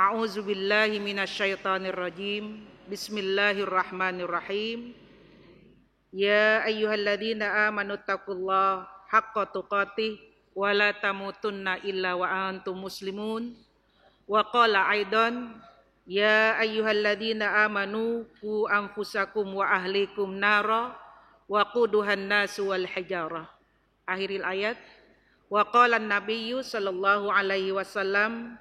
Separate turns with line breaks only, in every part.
A'udzu billahi minasyaitonir rajim. Bismillahirrahmanirrahim. Ya ayyuhalladzina amanu taqullaha haqqa tuqatih wa la tamutunna illa wa antum muslimun. Wa qala aidan ya ayyuhalladzina amanu qu anfusakum wa ahlikum nara wa quduhan nasu wal hijarah. Akhiril ayat. Wa qala an-nabiyyu sallallahu alaihi wasallam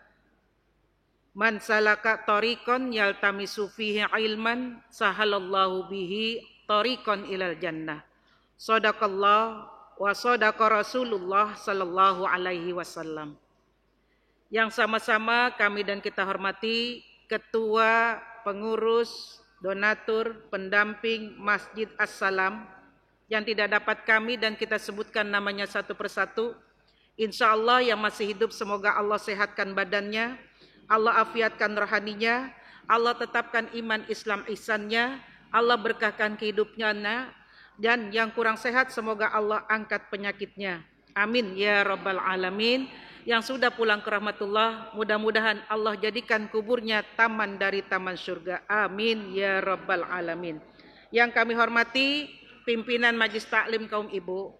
man salaka tariqan yaltamisu fihi ilman sahalallahu bihi tariqan ilal jannah. Shadaqallah wa shadaqa Rasulullah sallallahu alaihi wasallam. Yang sama-sama kami dan kita hormati Ketua, Pengurus, Donatur, Pendamping Masjid As-Salam yang tidak dapat kami dan kita sebutkan namanya satu persatu. Insya Allah yang masih hidup semoga Allah sehatkan badannya, Allah afiatkan rohaninya, Allah tetapkan iman Islam ihsannya, Allah berkahkan kehidupannya, dan yang kurang sehat semoga Allah angkat penyakitnya. Amin ya rabbal alamin. Yang sudah pulang ke rahmatullah, mudah-mudahan Allah jadikan kuburnya taman dari taman surga. Amin ya rabbal alamin. Yang kami hormati pimpinan Majelis Taklim kaum ibu,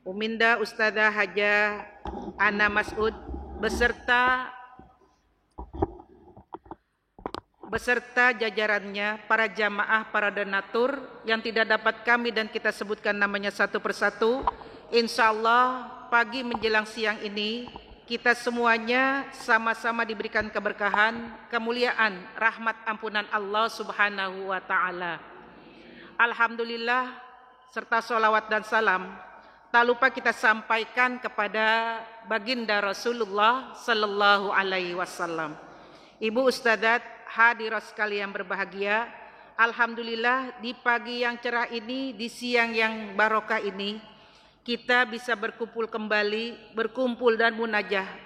Uminda Ustadzah Hajah Ana Mas'ud beserta jajarannya, para jamaah, para donatur yang tidak dapat kami dan kita sebutkan namanya satu persatu. Insya Allah pagi menjelang siang ini kita semuanya sama-sama diberikan keberkahan, kemuliaan, rahmat ampunan Allah subhanahu wa ta'ala. Alhamdulillah serta sholawat dan salam tak lupa kita sampaikan kepada baginda Rasulullah sallallahu alaihi wasallam. Ibu Ustadzat, hadirat sekalian berbahagia, alhamdulillah di pagi yang cerah ini, di siang yang barokah ini, kita bisa berkumpul kembali, berkumpul dan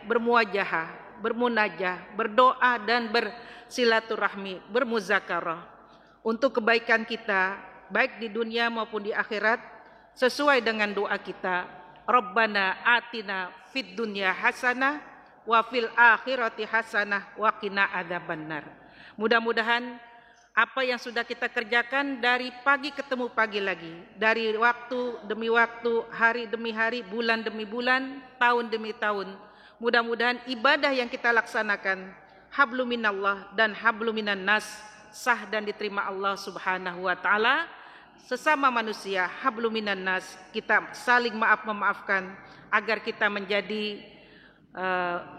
bermuajahah, bermunajah, berdoa dan bersilaturahmi, bermuzakarah untuk kebaikan kita, baik di dunia maupun di akhirat, sesuai dengan doa kita. Rabbana atina fid dunya hasanah wa fil akhirati hasanah wa qina adzabannar. Mudah-mudahan apa yang sudah kita kerjakan dari pagi ketemu pagi lagi, dari waktu demi waktu, hari demi hari, bulan demi bulan, tahun demi tahun, mudah-mudahan ibadah yang kita laksanakan hablum minallah dan hablum minan nas sah dan diterima Allah subhanahu wa ta'ala. Sesama manusia hablum minan nas, kita saling memaafkan agar kita menjadi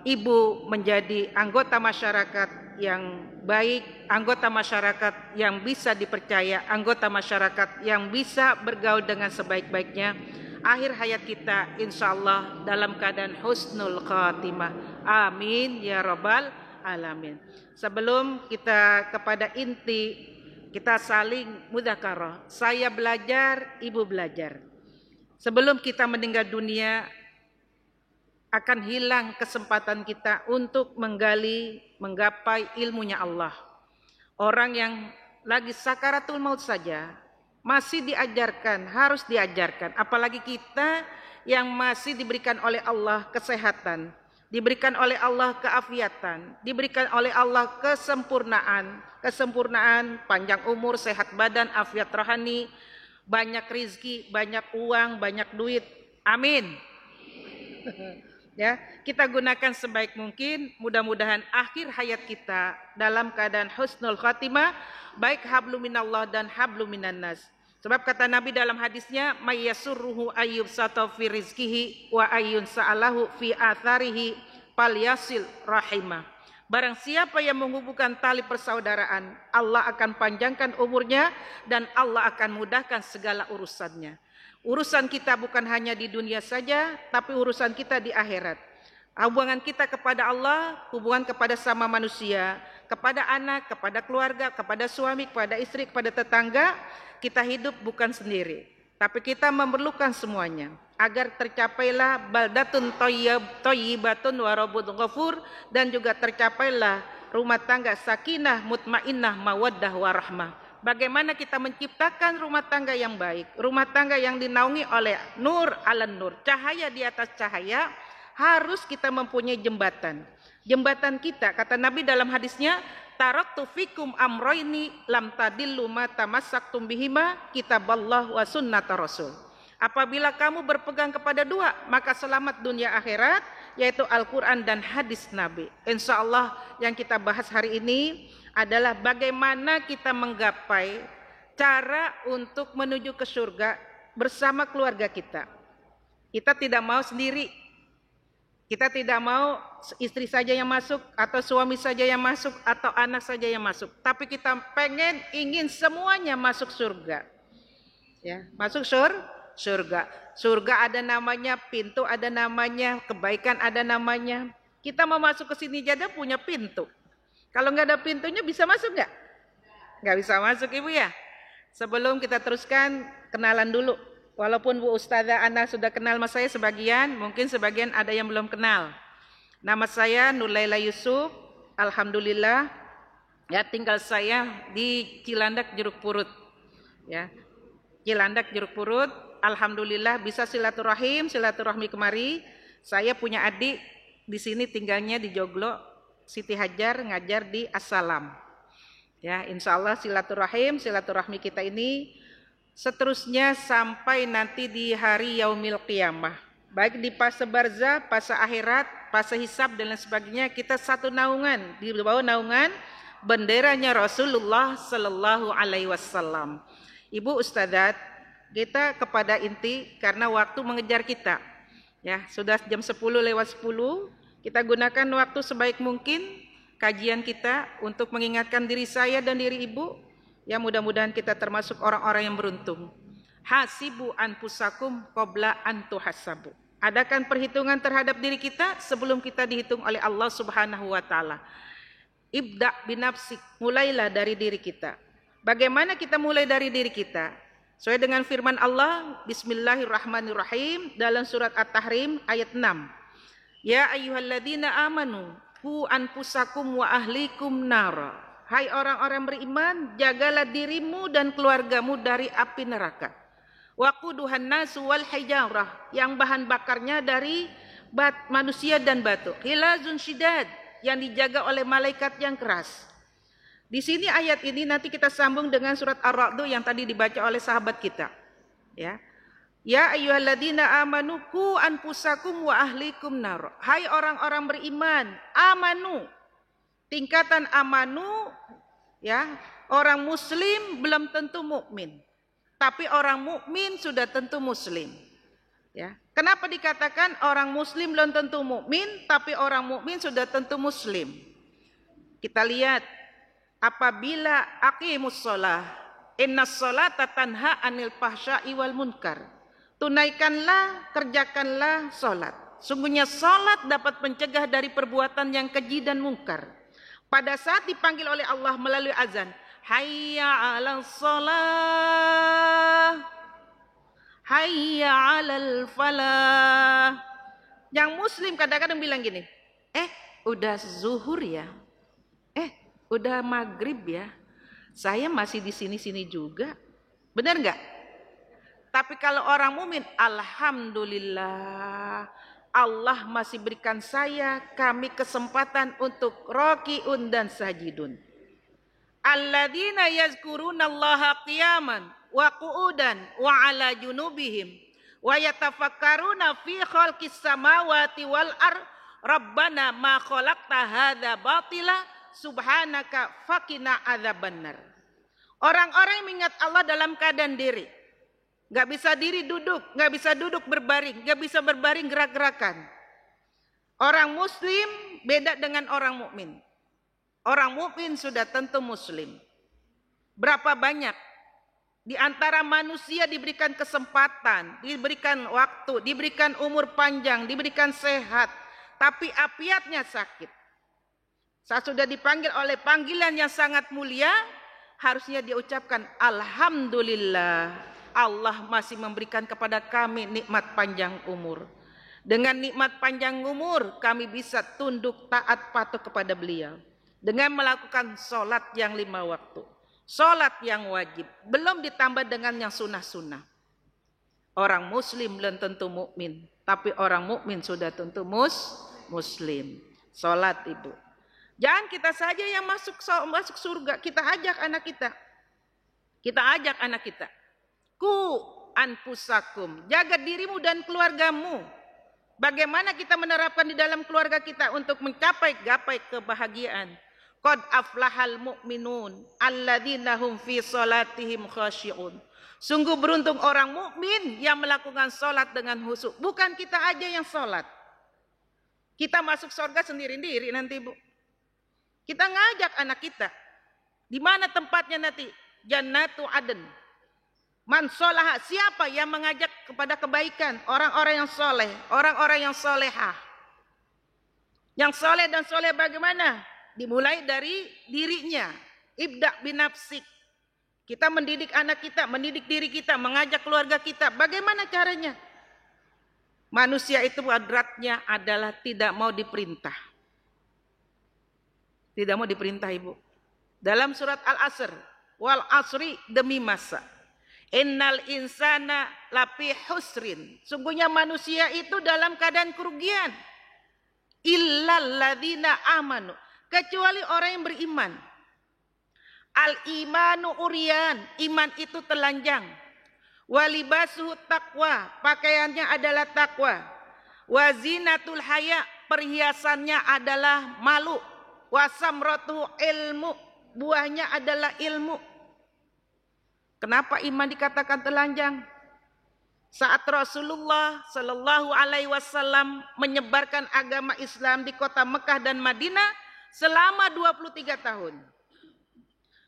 ibu, menjadi anggota masyarakat yang baik, anggota masyarakat yang bisa dipercaya, anggota masyarakat yang bisa bergaul dengan sebaik-baiknya. Akhir hayat kita insya Allah dalam keadaan husnul khatimah. Amin ya rabbal alamin. Sebelum kita kepada inti, kita saling mudzakarah. Saya belajar, ibu belajar. Sebelum kita meninggal dunia, akan hilang kesempatan kita untuk menggapai ilmunya Allah. Orang yang lagi sakaratul maut saja masih diajarkan, harus diajarkan. Apalagi kita yang masih diberikan oleh Allah kesehatan, diberikan oleh Allah keafiatan, diberikan oleh Allah kesempurnaan, panjang umur, sehat badan, afiat rohani, banyak rizki, banyak uang, banyak duit. Amin. Ya, kita gunakan sebaik mungkin, mudah-mudahan akhir hayat kita dalam keadaan husnul khatimah, baik hablum minallah dan hablum minan nas. Sebab kata Nabi dalam hadisnya, may yasurruhu ayyub sata fi rizqihi wa ayyun sa'alahu fi atharihi falyasil rahimah. Barang siapa yang menghubungkan tali persaudaraan, Allah akan panjangkan umurnya dan Allah akan mudahkan segala urusannya. Urusan kita bukan hanya di dunia saja, tapi urusan kita di akhirat. Hubungan kita kepada Allah, hubungan kepada sama manusia, kepada anak, kepada keluarga, kepada suami, kepada istri, kepada tetangga. Kita hidup bukan sendiri, tapi kita memerlukan semuanya agar tercapailah baldatun thayyibatun wa rabbun ghafur, dan juga tercapailah rumah tangga sakinah, mutmainnah, mawaddah warahmah. Bagaimana kita menciptakan rumah tangga yang baik, rumah tangga yang dinaungi oleh nur ala nur, cahaya di atas cahaya, harus kita mempunyai jembatan. Jembatan kita, kata Nabi dalam hadisnya, taraktu fikum amroini lam tadillu ma tamassaktum bihima kitaballah wa sunnata rasul. Apabila kamu berpegang kepada dua, maka selamat dunia akhirat, yaitu Al-Quran dan hadis Nabi. Insya Allah yang kita bahas hari ini adalah bagaimana kita menggapai cara untuk menuju ke surga bersama keluarga kita. Kita tidak mau sendiri. Kita tidak mau istri saja yang masuk, atau suami saja yang masuk, atau anak saja yang masuk. Tapi kita ingin semuanya masuk surga. Ya, masuk surga. Surga ada namanya, pintu ada namanya, kebaikan ada namanya. Kita mau masuk ke sini aja punya pintu. Kalau nggak ada pintunya bisa masuk nggak? Nggak bisa masuk Ibu ya. Sebelum kita teruskan, kenalan dulu. Walaupun Bu Ustazah Ana sudah kenal sama saya sebagian, mungkin sebagian ada yang belum kenal. Nama saya Nurlaila Yusuf, alhamdulillah ya, tinggal saya di Cilandak Jeruk Purut. Ya. Cilandak Jeruk Purut, alhamdulillah bisa silaturahmi kemari. Saya punya adik di sini tinggalnya di Joglo, Siti Hajar, ngajar di Assalam. Ya, insya Allah silaturahmi kita ini seterusnya sampai nanti di hari yaumil qiyamah. Baik di fase barzah, fase akhirat, fase hisab dan lain sebagainya, kita satu naungan, di bawah naungan benderanya Rasulullah sallallahu alaihi wasallam. Ibu Ustadzat, kita kepada inti karena waktu mengejar kita. Ya, sudah jam 10:10, kita gunakan waktu sebaik mungkin kajian kita untuk mengingatkan diri saya dan diri Ibu. Ya, mudah-mudahan kita termasuk orang-orang yang beruntung. Hasibu anfusakum qabla an tuhasabu. Adakan perhitungan terhadap diri kita sebelum kita dihitung oleh Allah Subhanahu wa taala. Ibda binafsik, mulailah dari diri kita. Bagaimana kita mulai dari diri kita? Sesuai dengan firman Allah, Bismillahirrahmanirrahim dalam surat At-Tahrim ayat 6. Ya ayyuhalladzina amanu qu anfusakum wa ahlikum nara. Hai orang-orang beriman, jagalah dirimu dan keluargamu dari api neraka. Waquduhan nasu wal hijarah, yang bahan bakarnya dari manusia dan batu. Khilazun syidad, yang dijaga oleh malaikat yang keras. Di sini ayat ini nanti kita sambung dengan surat Ar-Ra'd yang tadi dibaca oleh sahabat kita. Ya. Ya ayyuhalladzina amanu qu anfusakum wa ahlikum nar. Hai orang-orang beriman, amanu. Tingkatan amanu, ya, orang muslim belum tentu mukmin, tapi orang mukmin sudah tentu muslim. Ya, kenapa dikatakan orang muslim belum tentu mukmin, tapi orang mukmin sudah tentu muslim? Kita lihat, apabila aqimus shalah, innas sholata tanha anil fahsya'i wal munkar. Tunaikanlah, kerjakanlah sholat. Sungguhnya sholat dapat mencegah dari perbuatan yang keji dan mungkar. Pada saat dipanggil oleh Allah melalui azan, hayya 'alal shalah, hayya 'alal falah. Yang muslim kadang-kadang bilang gini, udah zuhur ya, udah maghrib ya, saya masih di sini-sini juga. Benar nggak? Tapi kalau orang mukmin, alhamdulillah, Allah masih berikan kami kesempatan untuk raki'un dan sajidun. Alladzina yazkurunallaha qiyaman wa qu'udan wa 'ala junubihim wa yatafakkaruna fi khalqis samawati wal ardh rabbana ma khalaqta hadza batila subhanaka faqina adzabannar. Orang-orang yang mengingat Allah dalam keadaan diri. Gak bisa diri duduk, gak bisa duduk berbaring, gak bisa berbaring gerak-gerakan. Orang muslim beda dengan orang mukmin. Orang mukmin sudah tentu muslim. Berapa banyak di antara manusia diberikan kesempatan, diberikan waktu, diberikan umur panjang, diberikan sehat, tapi afiatnya sakit. Saat sudah dipanggil oleh panggilan yang sangat mulia, harusnya diucapkan alhamdulillah. Allah masih memberikan kepada kami nikmat panjang umur. Dengan nikmat panjang umur, kami bisa tunduk taat patuh kepada beliau. Dengan melakukan sholat yang 5 waktu. Sholat yang wajib. Belum ditambah dengan yang sunnah-sunnah. Orang muslim belum tentu mukmin, Tapi orang mukmin sudah tentu muslim. Salat Ibu. Jangan kita saja yang masuk surga, kita ajak anak kita. Kita ajak anak kita. Ku anfusakum, jaga dirimu dan keluargamu. Bagaimana kita menerapkan di dalam keluarga kita untuk mencapai gapai kebahagiaan? Qad aflahal mu'minun alladzina hum fi salatihim khashi'un. Sungguh beruntung orang mukmin yang melakukan salat dengan khusyuk. Bukan kita aja yang salat. Kita masuk surga sendiri-sendiri nanti, Bu. Kita ngajak anak kita. Di mana tempatnya nanti? Jannatu Aden. Man sholaha, siapa yang mengajak kepada kebaikan? Orang-orang yang soleh, orang-orang yang solehah. Yang soleh dan soleh bagaimana? Dimulai dari dirinya. Ibda binafsik. Kita mendidik anak kita, mendidik diri kita, mengajak keluarga kita. Bagaimana caranya? Manusia itu kodratnya adalah tidak mau diperintah. Tidak mau diperintah, Ibu. Dalam surat Al-Asr, wal asri, demi masa. Innal insana lafi husrin. Sungguhnya manusia itu dalam keadaan kerugian. Illal ladzina amanu. Kecuali orang yang beriman. Al imanu urian. Iman itu telanjang. Walibasuhu taqwa. Pakaiannya adalah takwa. Wazinatul haya. Perhiasannya adalah malu. Wasamratuhu ilmu. Buahnya adalah ilmu. Kenapa iman dikatakan telanjang? Saat Rasulullah Shallallahu Alaihi Wasallam menyebarkan agama Islam di kota Mekah dan Madinah selama 23 tahun.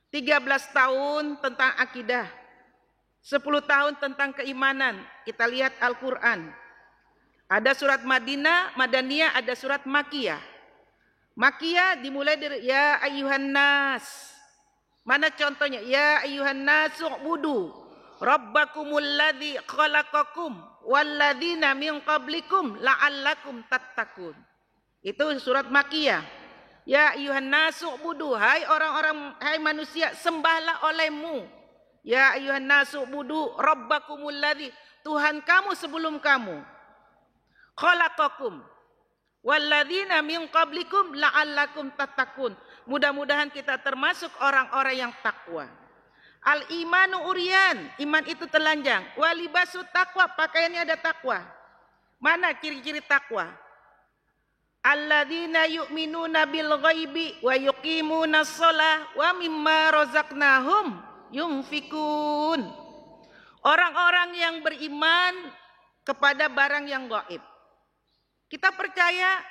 13 tahun tentang akidah, 10 tahun tentang keimanan. Kita lihat Al-Quran. Ada surat Madaniyah, ada surat Makiyah. Makiyah dimulai dari ya ayyuhan nas. Mana contohnya? Ya ayyuhan nasu ubudu rabbakumul ladzi khalaqakum walladzina min qablikum la'allakum tattaqun. Itu surat Makiyah. Ya ayyuhan nasu ubudu, hai orang-orang, hai manusia, sembahlah olehmu. Ya ayyuhan nasu ubudu rabbakumul ladzi, Tuhan kamu sebelum kamu. Khalaqakum walladzina min qablikum la'allakum tattaqun. Mudah-mudahan kita termasuk orang-orang yang takwa. Al-imanu urian, iman itu telanjang. Walibasu takwa, pakaiannya ada takwa. Mana ciri-ciri takwa? Alladzina yu'minuna bil ghaibi wa yuqimuna shalah wa mimma razaqnahum yunfikun. Orang-orang yang beriman kepada barang yang gaib. Kita percaya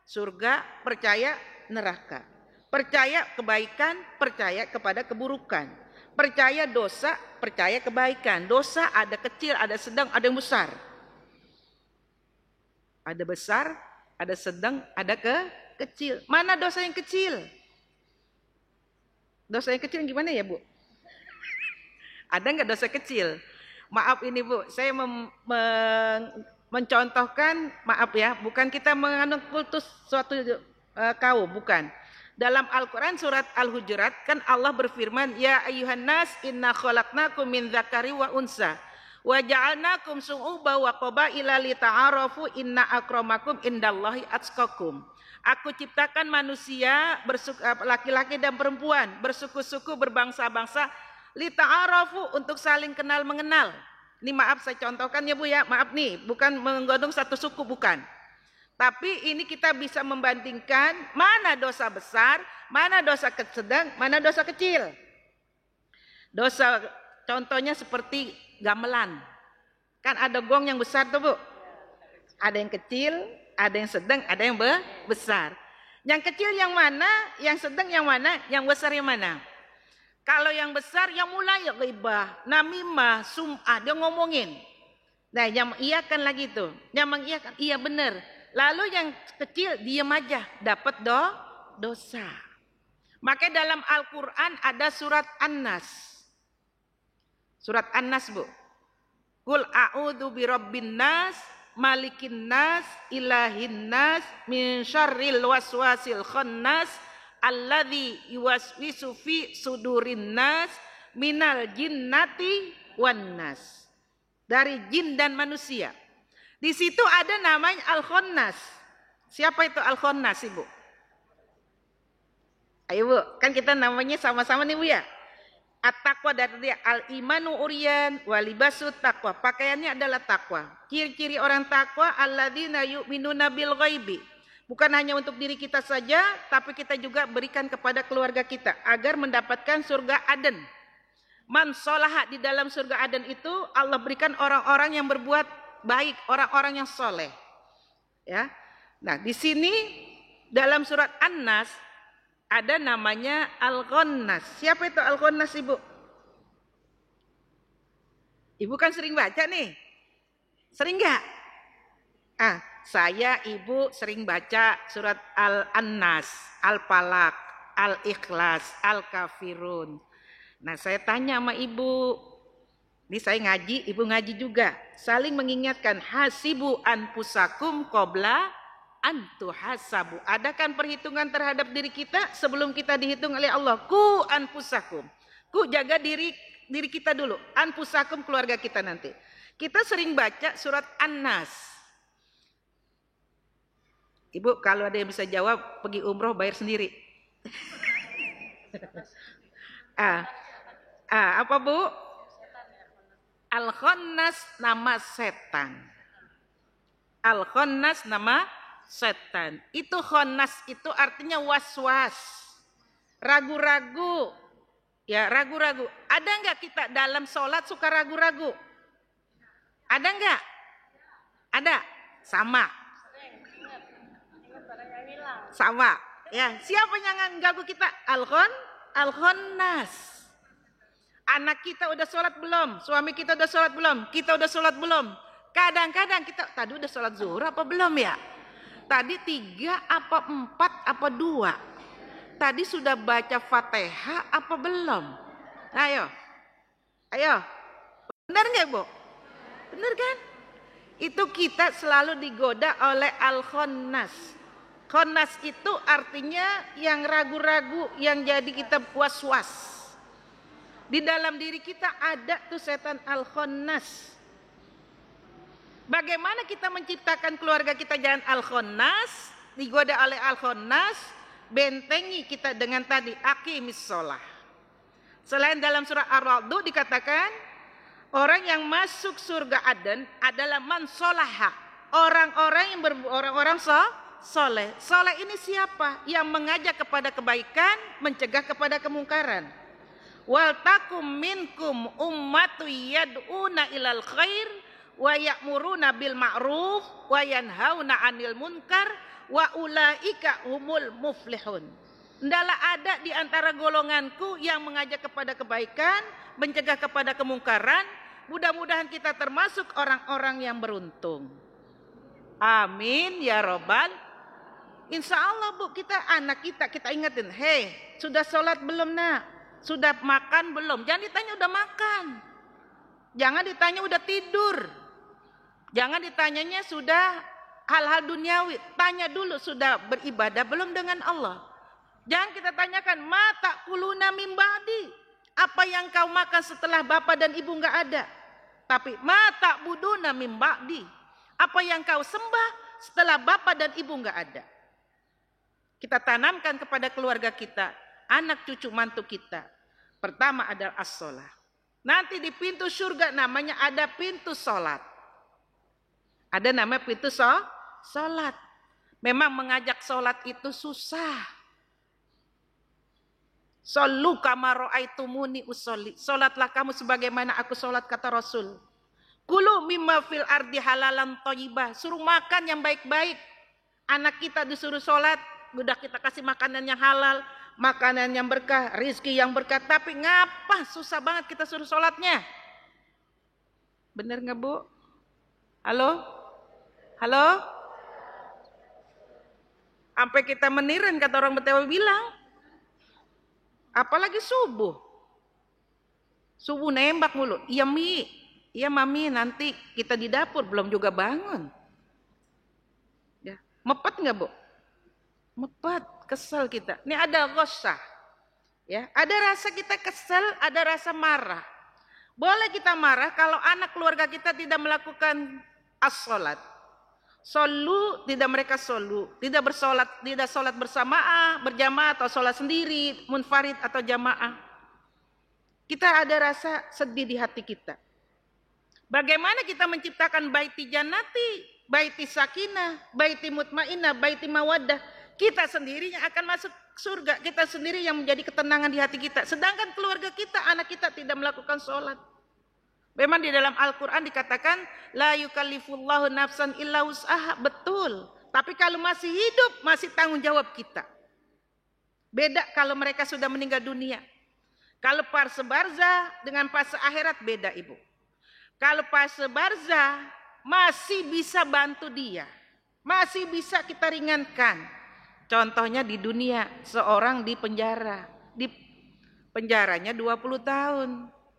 surga, percaya neraka. Percaya kebaikan, percaya kepada keburukan. Percaya dosa, percaya kebaikan. Dosa ada kecil, ada sedang, ada yang besar. Ada besar, ada sedang, ada kecil. Mana dosa yang kecil? Dosa yang kecil gimana ya, Bu? Ada nggak dosa kecil? Maaf ini, Bu, saya mencontohkan, maaf ya, bukan kita mengandung kultus suatu kaum, bukan. Dalam Al-Quran surat Al-Hujurat kan Allah berfirman, ya ayyuhan nas inna khalaqnakum min dzakari wa unsa wa ja'alnakum syu'uban wa qabaila lita'arafu inna akramakum indallahi atqakum. Aku ciptakan manusia laki-laki dan perempuan bersuku-suku berbangsa-bangsa lita'arafu untuk saling kenal mengenal. Ini maaf saya contohkan ya, Bu ya, maaf nih, bukan menggandung satu suku, bukan. Tapi ini kita bisa membandingkan mana dosa besar, mana dosa sedang, mana dosa kecil. Dosa contohnya seperti gamelan. Kan ada gong yang besar tuh, Bu. Ada yang kecil, ada yang sedang, ada yang besar. Yang kecil yang mana, yang sedang yang mana, yang besar yang mana? Kalau yang besar yang mulai ghibah, namimah, sum'ah, dia ngomongin. Nah, yang mengiyakan lagi tuh. Yang mengiyakan, iya benar. Lalu yang kecil diam aja, dapat dosa. Maka dalam Al-Quran ada surat An-Nas. Surat An-Nas, Bu. Qul a'udzu birabbin nas, malikin nas, ilahin nas, min syarril waswasil khannas, alladzi yuwaswisu fi sudurin nas, minal jinnati wan nas. Dari jin dan manusia. Di situ ada namanya Al-Khonnas. Siapa itu Al-Khonnas, Ibu? Ayo Bu, kan kita namanya sama-sama nih Bu ya. At-taqwa dari al-imanu uriyan walibasut taqwa. Pakaiannya adalah takwa. Ciri-ciri orang takwa alladzina yu'minuna bil ghaibi. Bukan hanya untuk diri kita saja, tapi kita juga berikan kepada keluarga kita agar mendapatkan surga Aden. Man sholaha, di dalam surga Aden itu Allah berikan orang-orang yang berbuat baik, orang-orang yang soleh. Ya. Nah, di sini dalam surat An-Nas ada namanya Al-Khonnas. Siapa itu Al-Khonnas, Ibu? Ibu kan sering baca nih. Sering nggak? Saya, Ibu sering baca surat Al-Annas, Al-Falaq, Al-Ikhlas, Al-Kafirun. Nah, saya tanya sama Ibu. Ini saya ngaji, Ibu ngaji juga. Saling mengingatkan, hasibu anfusakum qabla antuhasabu. Adakan perhitungan terhadap diri kita sebelum kita dihitung oleh Allah. Ku anfusakum. Ku jaga diri kita dulu. Anfusakum, keluarga kita nanti. Kita sering baca surat An-Nas. Ibu kalau ada yang bisa jawab, pergi umroh bayar sendiri. Apa Bu? Al-Khonnas nama setan. Al-Khonnas nama setan. Itu khonnas itu artinya was-was. Ragu-ragu. Ya, ragu-ragu. Ada enggak kita dalam sholat suka ragu-ragu? Ada enggak? Ada? Sama. Sama. Ya, siapa yang ganggu kita? Al-Khonnas. Anak kita udah sholat belum? Suami kita udah sholat belum? Kita udah sholat belum? Kadang-kadang kita, tadi udah sholat zuhur apa belum ya? Tadi 3 apa 4 apa 2? Tadi sudah baca Fatihah apa belum? Ayo. Benar nggak Bu? Benar kan? Itu kita selalu digoda oleh Al-Khonnas. Khonnas itu artinya yang ragu-ragu, yang jadi kita was-was. Di dalam diri kita ada tuh setan Al-Khonnas. Bagaimana kita menciptakan keluarga kita jangan Al-Khonnas, digoda oleh Al-Khonnas, bentengi kita dengan tadi aqimis sholah. Selain dalam surah Ar-Ra'd dikatakan orang yang masuk surga Aden adalah man sholaha, orang-orang soleh. Soleh ini siapa? Yang mengajak kepada kebaikan, mencegah kepada kemungkaran. Wal takum minkum ummatu yad'una ilal khair wa ya'muruna bil ma'ruf wa yanhauna 'anil munkar wa ulaika humul muflihun. Hendaklah ada di antara golonganku yang mengajak kepada kebaikan, mencegah kepada kemungkaran. Mudah-mudahan kita termasuk orang-orang yang beruntung. Amin ya robbal. Insya Allah Bu, anak kita ingetin, hei sudah sholat belum nak? Sudah makan belum? Jangan ditanya udah makan. Jangan ditanya udah tidur. Jangan ditanyanya sudah hal-hal duniawi. Tanya dulu sudah beribadah belum dengan Allah. Jangan kita tanyakan mata kuluna mim ba'di. Apa yang kau makan setelah bapak dan ibu enggak ada? Tapi mata buduna mim ba'di. Apa yang kau sembah setelah bapak dan ibu enggak ada? Kita tanamkan kepada keluarga kita, anak cucu mantu kita. Pertama adalah as-sholah. Nanti di pintu surga namanya ada pintu sholat. Ada namanya pintu sholat. Memang mengajak sholat itu susah. Shollu kama ra'aitumuni usolli. Sholatlah kamu sebagaimana aku sholat, kata Rasul. Kulu mimma fil ardi halalan thayyibah. Suruh makan yang baik-baik. Anak kita disuruh sholat, udah kita kasih makanan yang halal, makanan yang berkah, rizki yang berkah. Tapi ngapa susah banget kita suruh sholatnya? Bener nggak Bu? Halo? Sampai kita menirin, kata orang Betawi bilang. Apalagi subuh. Subuh nembak mulu. Iya Mi, iya Mami, nanti kita di dapur belum juga bangun. Ya, mepet nggak Bu? Mepet, kesel kita. Ini ada ghosah. Ya, ada rasa kita kesel, ada rasa marah. Boleh kita marah kalau anak keluarga kita tidak melakukan as-sholat. Solu, tidak mereka solu, tidak bersolat, tidak solat berjamaah atau solat sendiri, munfarid atau jamaah. Kita ada rasa sedih di hati kita. Bagaimana kita menciptakan baiti jannati, baiti sakinah, baiti mutmainah, baiti mawaddah. Kita sendiri yang akan masuk surga, kita sendiri yang menjadi ketenangan di hati kita. Sedangkan keluarga kita, anak kita tidak melakukan sholat. Memang di dalam Al-Quran dikatakan la yukallifullahu nafsan illa wus'aha, betul. Tapi kalau masih hidup, masih tanggung jawab kita. Beda kalau mereka sudah meninggal dunia. Kalau fase barzah dengan fase akhirat beda, Ibu. Kalau fase barzah masih bisa bantu dia, masih bisa kita ringankan. Contohnya di dunia, seorang di penjara, di penjaranya 20 tahun.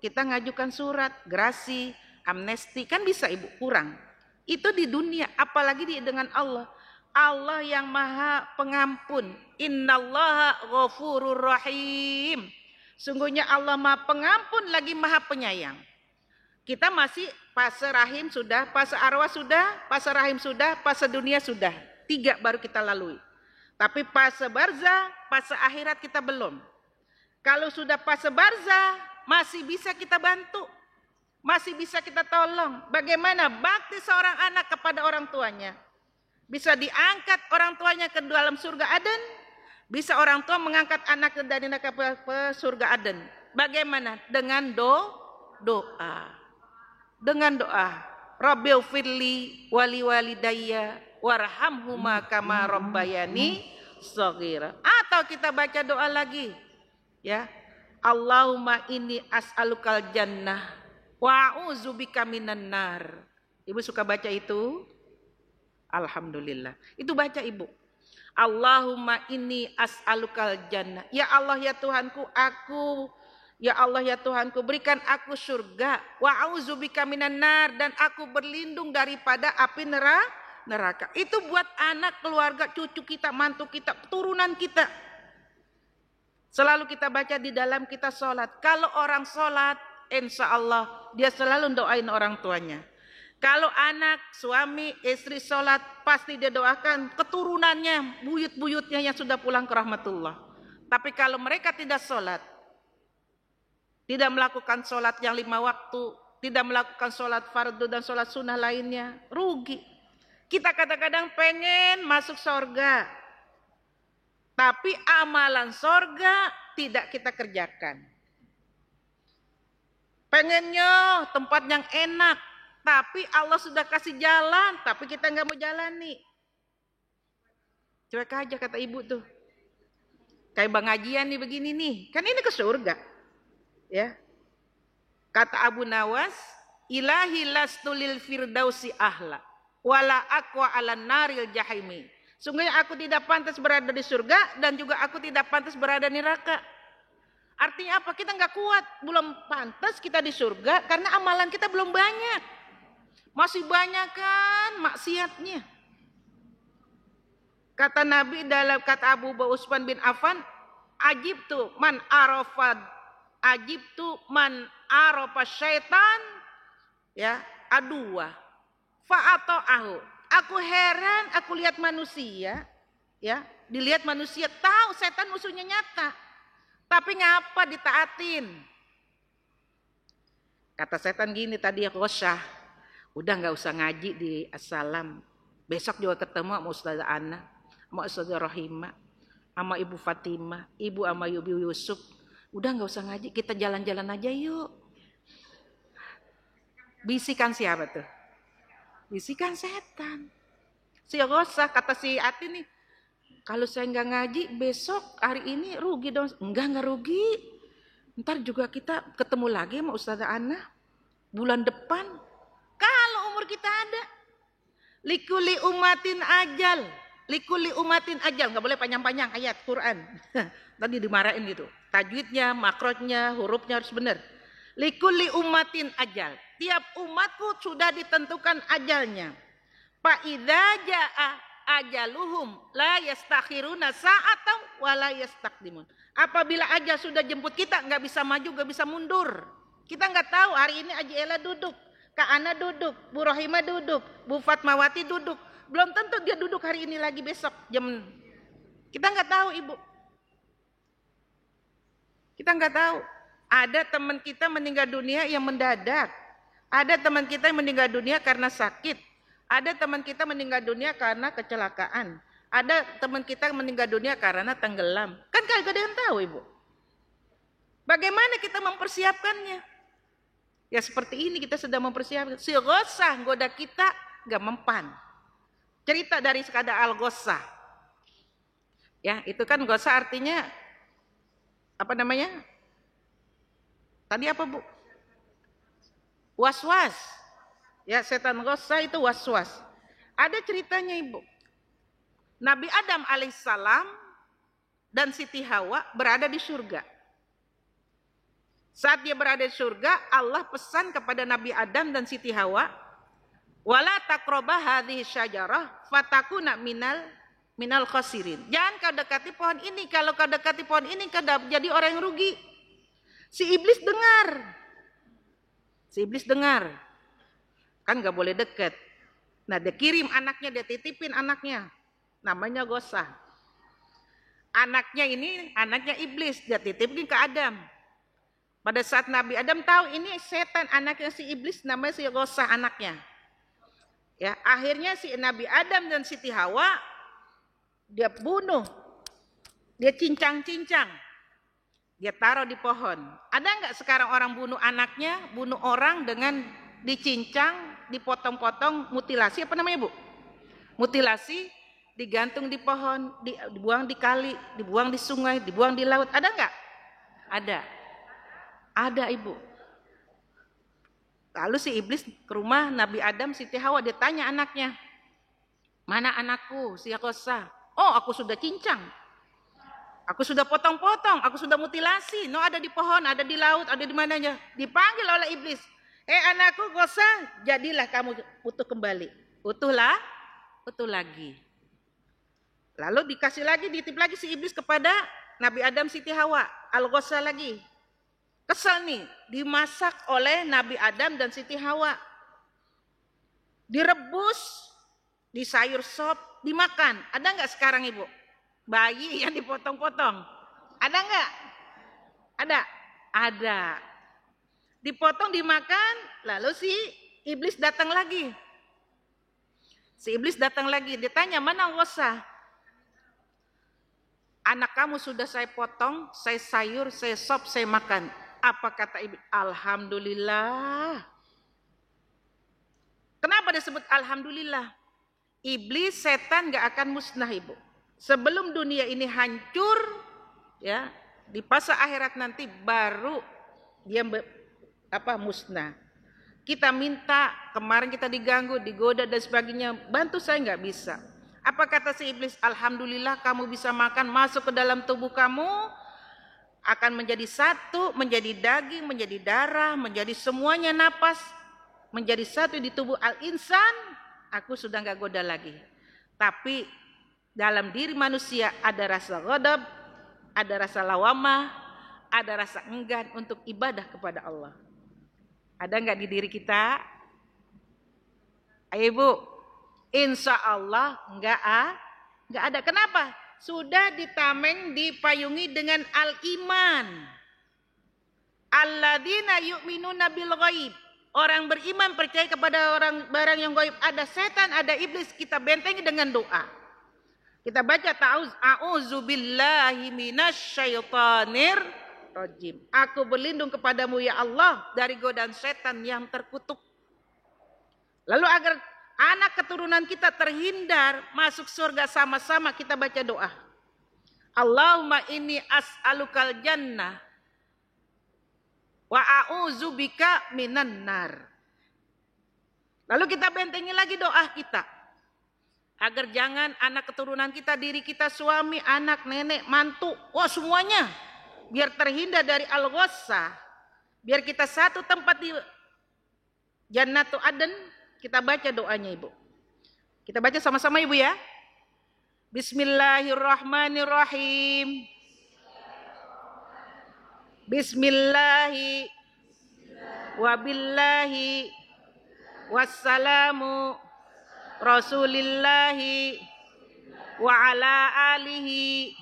Kita ngajukan surat, gerasi, amnesti, kan bisa Ibu, kurang. Itu di dunia, apalagi dengan Allah. Allah yang maha pengampun. Innallaha ghafurur rahim. Sungguhnya Allah maha pengampun lagi maha penyayang. Kita masih fase rahim sudah, fase arwah sudah, fase rahim sudah, fase dunia sudah. 3 baru kita lalui. Tapi fase barzah, fase akhirat kita belum. Kalau sudah fase barzah, masih bisa kita bantu, masih bisa kita tolong. Bagaimana bakti seorang anak kepada orang tuanya? Bisa diangkat orang tuanya ke dalam surga Aden, bisa orang tua mengangkat anak dari neraka ke surga Aden. Bagaimana? Dengan doa. Dengan doa. Rabbighfirli wali walidayya warhamhuma kama rabbayani shaghira. Atau kita baca doa lagi, ya. Allahumma inni as'alukal jannah wa a'udzubika minan nar. Ibu suka baca itu? Alhamdulillah. Itu baca Ibu. Allahumma inni as'alukal jannah. Ya Allah ya Tuhanku, ya Allah ya Tuhanku, berikan aku surga. Wa a'udzubika minan nar, dan aku berlindung daripada api neraka. Itu buat anak, keluarga, cucu kita, mantu kita, turunan kita. Selalu kita baca di dalam kita sholat. Kalau orang sholat, insya Allah dia selalu doain orang tuanya. Kalau anak, suami, istri sholat, pasti dia doakan keturunannya, buyut-buyutnya yang sudah pulang ke rahmatullah. Tapi kalau mereka tidak sholat, tidak melakukan sholat yang 5 waktu, tidak melakukan sholat fardu dan sholat sunnah lainnya, rugi. Kita kadang-kadang pengen masuk surga, tapi amalan sorga tidak kita kerjakan. Pengennya tempat yang enak, tapi Allah sudah kasih jalan, tapi kita nggak mau jalani. Cuek aja kata Ibu tuh. Kayak Bang Hajian nih begini nih, kan ini ke surga. Ya. Kata Abu Nawas, ilahi lastu lil firdausi ahla, wala aqwa ala naril jahimi. Sungguhnya aku tidak pantas berada di surga, dan juga aku tidak pantas berada di neraka. Artinya apa? Kita nggak kuat, belum pantas kita di surga karena amalan kita belum banyak. Masih banyak kan maksiatnya. Kata Nabi dalam kata Abu Usman bin Affan, ajibtu man arafa syaitan ya aduwa fa'ata'ahu. Aku heran, aku lihat manusia, ya, dilihat manusia tahu setan musuhnya nyata, tapi ngapa ditaatin? Kata setan gini tadi, ya Rosyah, udah nggak usah ngaji di Assalam, besok juga ketemu sama Ustazah Ana, sama Ustazah Rohimah, sama Ibu Fatimah, Ibu sama Ibu Yusuf, udah nggak usah ngaji, kita jalan-jalan aja yuk. Bisikan siapa tuh? Bisikan setan. Si Rosa kata si Ati nih, kalau saya nggak ngaji besok hari ini rugi dong. Enggak rugi. Ntar juga kita ketemu lagi sama Ustazah Ana bulan depan. Kalau umur kita ada. Likuli umatin ajal. Likuli umatin ajal. Nggak boleh panjang-panjang ayat Quran. Tadi dimarahin gitu. Tajwidnya, makrotnya, hurufnya harus benar. Likuli umatin ajal. Tiap umatku sudah ditentukan ajalnya. Fa idza jaa ajaluhum la yastakhiruna sa'atan wa la yastaqdimun. Apabila ajal sudah jemput kita, nggak bisa maju, nggak bisa mundur. Kita nggak tahu hari ini Haji Ela duduk, Kak Ana duduk, Bu Rohimah duduk, Bu Fatmawati duduk. Belum tentu dia duduk hari ini lagi besok jam. Kita nggak tahu Ibu. Kita nggak tahu. Ada teman kita meninggal dunia yang mendadak. Ada teman kita yang meninggal dunia karena sakit. Ada teman kita meninggal dunia karena kecelakaan. Ada teman kita meninggal dunia karena tenggelam. Kan kagak ada yang tahu Ibu. Bagaimana kita mempersiapkannya? Ya seperti ini kita sedang mempersiapkan. Si Ghosah goda kita gak mempan. Cerita dari sekadar Al-Ghosah. Ya itu kan Ghosah artinya apa namanya? Tadi apa Bu? Was-was. Ya setan Ghosah itu was-was. Ada ceritanya Ibu. Nabi Adam alaihissalam dan Siti Hawa berada di surga. Saat dia berada di surga, Allah pesan kepada Nabi Adam dan Siti Hawa, "Wala taqrabah hadhihi syajarah fatakuna minal khasirin." Jangan kau dekati pohon ini. Kalau kau dekati pohon ini, kau jadi orang yang rugi. Si iblis dengar. Kan gak boleh dekat. Nah dia kirim anaknya, dia titipin anaknya. Namanya Ghosah. Anaknya ini, anaknya iblis. Dia titipin ke Adam. Pada saat Nabi Adam tahu ini setan anaknya si iblis, namanya si Ghosah anaknya. Ya, akhirnya si Nabi Adam dan Siti Hawa dia bunuh. Dia cincang-cincang. Dia taruh di pohon. Ada enggak sekarang orang bunuh anaknya, bunuh orang dengan dicincang, dipotong-potong, mutilasi apa namanya Bu? Mutilasi, digantung di pohon, dibuang di kali, dibuang di sungai, dibuang di laut. Ada enggak? Ada. Ada Ibu. Lalu si iblis ke rumah Nabi Adam, Siti Hawa, dia tanya anaknya, "Mana anakku, si Ghosah?" "Oh, aku sudah cincang. Aku sudah potong-potong, aku sudah mutilasi. No, ada di pohon, ada di laut, ada di mananya." Dipanggil oleh iblis. Anakku Ghosah, jadilah kamu utuh kembali." Utuh lagi. Lalu dikasih lagi, dititip lagi si iblis kepada Nabi Adam, Siti Hawa, Al-Ghosah lagi. Kesel nih, dimasak oleh Nabi Adam dan Siti Hawa. Direbus, di sayur sop, dimakan. Ada enggak sekarang Ibu? Bayi yang dipotong-potong. Ada enggak? Ada. Dipotong, dimakan, lalu si iblis datang lagi. Dia tanya, "Mana Ghosah?" "Anak kamu sudah saya potong, saya sayur, saya sop, saya makan." Apa kata iblis? Alhamdulillah. Kenapa disebut alhamdulillah? Iblis, setan gak akan musnah Ibu. Sebelum dunia ini hancur, ya, di fase akhirat nanti baru dia musnah. Kita minta, kemarin kita diganggu, digoda dan sebagainya, bantu saya nggak bisa. Apa kata si iblis? Alhamdulillah kamu bisa makan, masuk ke dalam tubuh kamu, akan menjadi satu, menjadi daging, menjadi darah, menjadi semuanya napas, menjadi satu di tubuh al-insan. Aku sudah nggak goda lagi. Tapi dalam diri manusia ada rasa ghadab, ada rasa lawamah, ada rasa enggan untuk ibadah kepada Allah. Ada nggak di diri kita? Ayo Ibu, insya Allah nggak ada. Kenapa? Sudah ditameng, dipayungi dengan al-iman. Alladzina yu'minuna bil ghaib. Orang beriman percaya kepada barang yang gaib. Ada setan, ada iblis, kita bentengi dengan doa. Kita baca a'udzubillahi minasyaitonir rajim. Aku berlindung kepadamu ya Allah dari godaan setan yang terkutuk. Lalu agar anak keturunan kita terhindar masuk surga sama-sama, kita baca doa. Allahumma inni as'alukal jannah wa a'udzubika minan nar. Lalu kita bentengi lagi doa kita. Agar jangan anak keturunan kita, diri kita, suami, anak, nenek, mantu, semuanya. Biar terhindar dari Al-Ghosah. Biar kita satu tempat di Jannatul Aden. Kita baca doanya Ibu. Kita baca sama-sama Ibu ya. Bismillahirrahmanirrahim. Bismillahi wabillahi wassalamu Rasulillahi wa ala alihi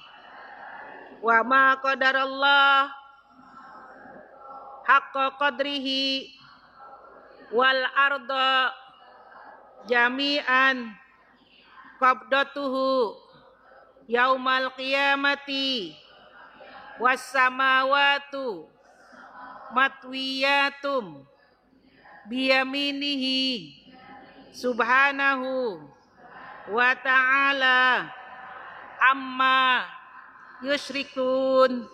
wa ma qadarallah haqqa qadrihi wal arda jami'an qabdatuhu yaumal qiyamati was samawatu matwiyatum biyaminihi subhanahu wa ta'ala amma yusyrikun.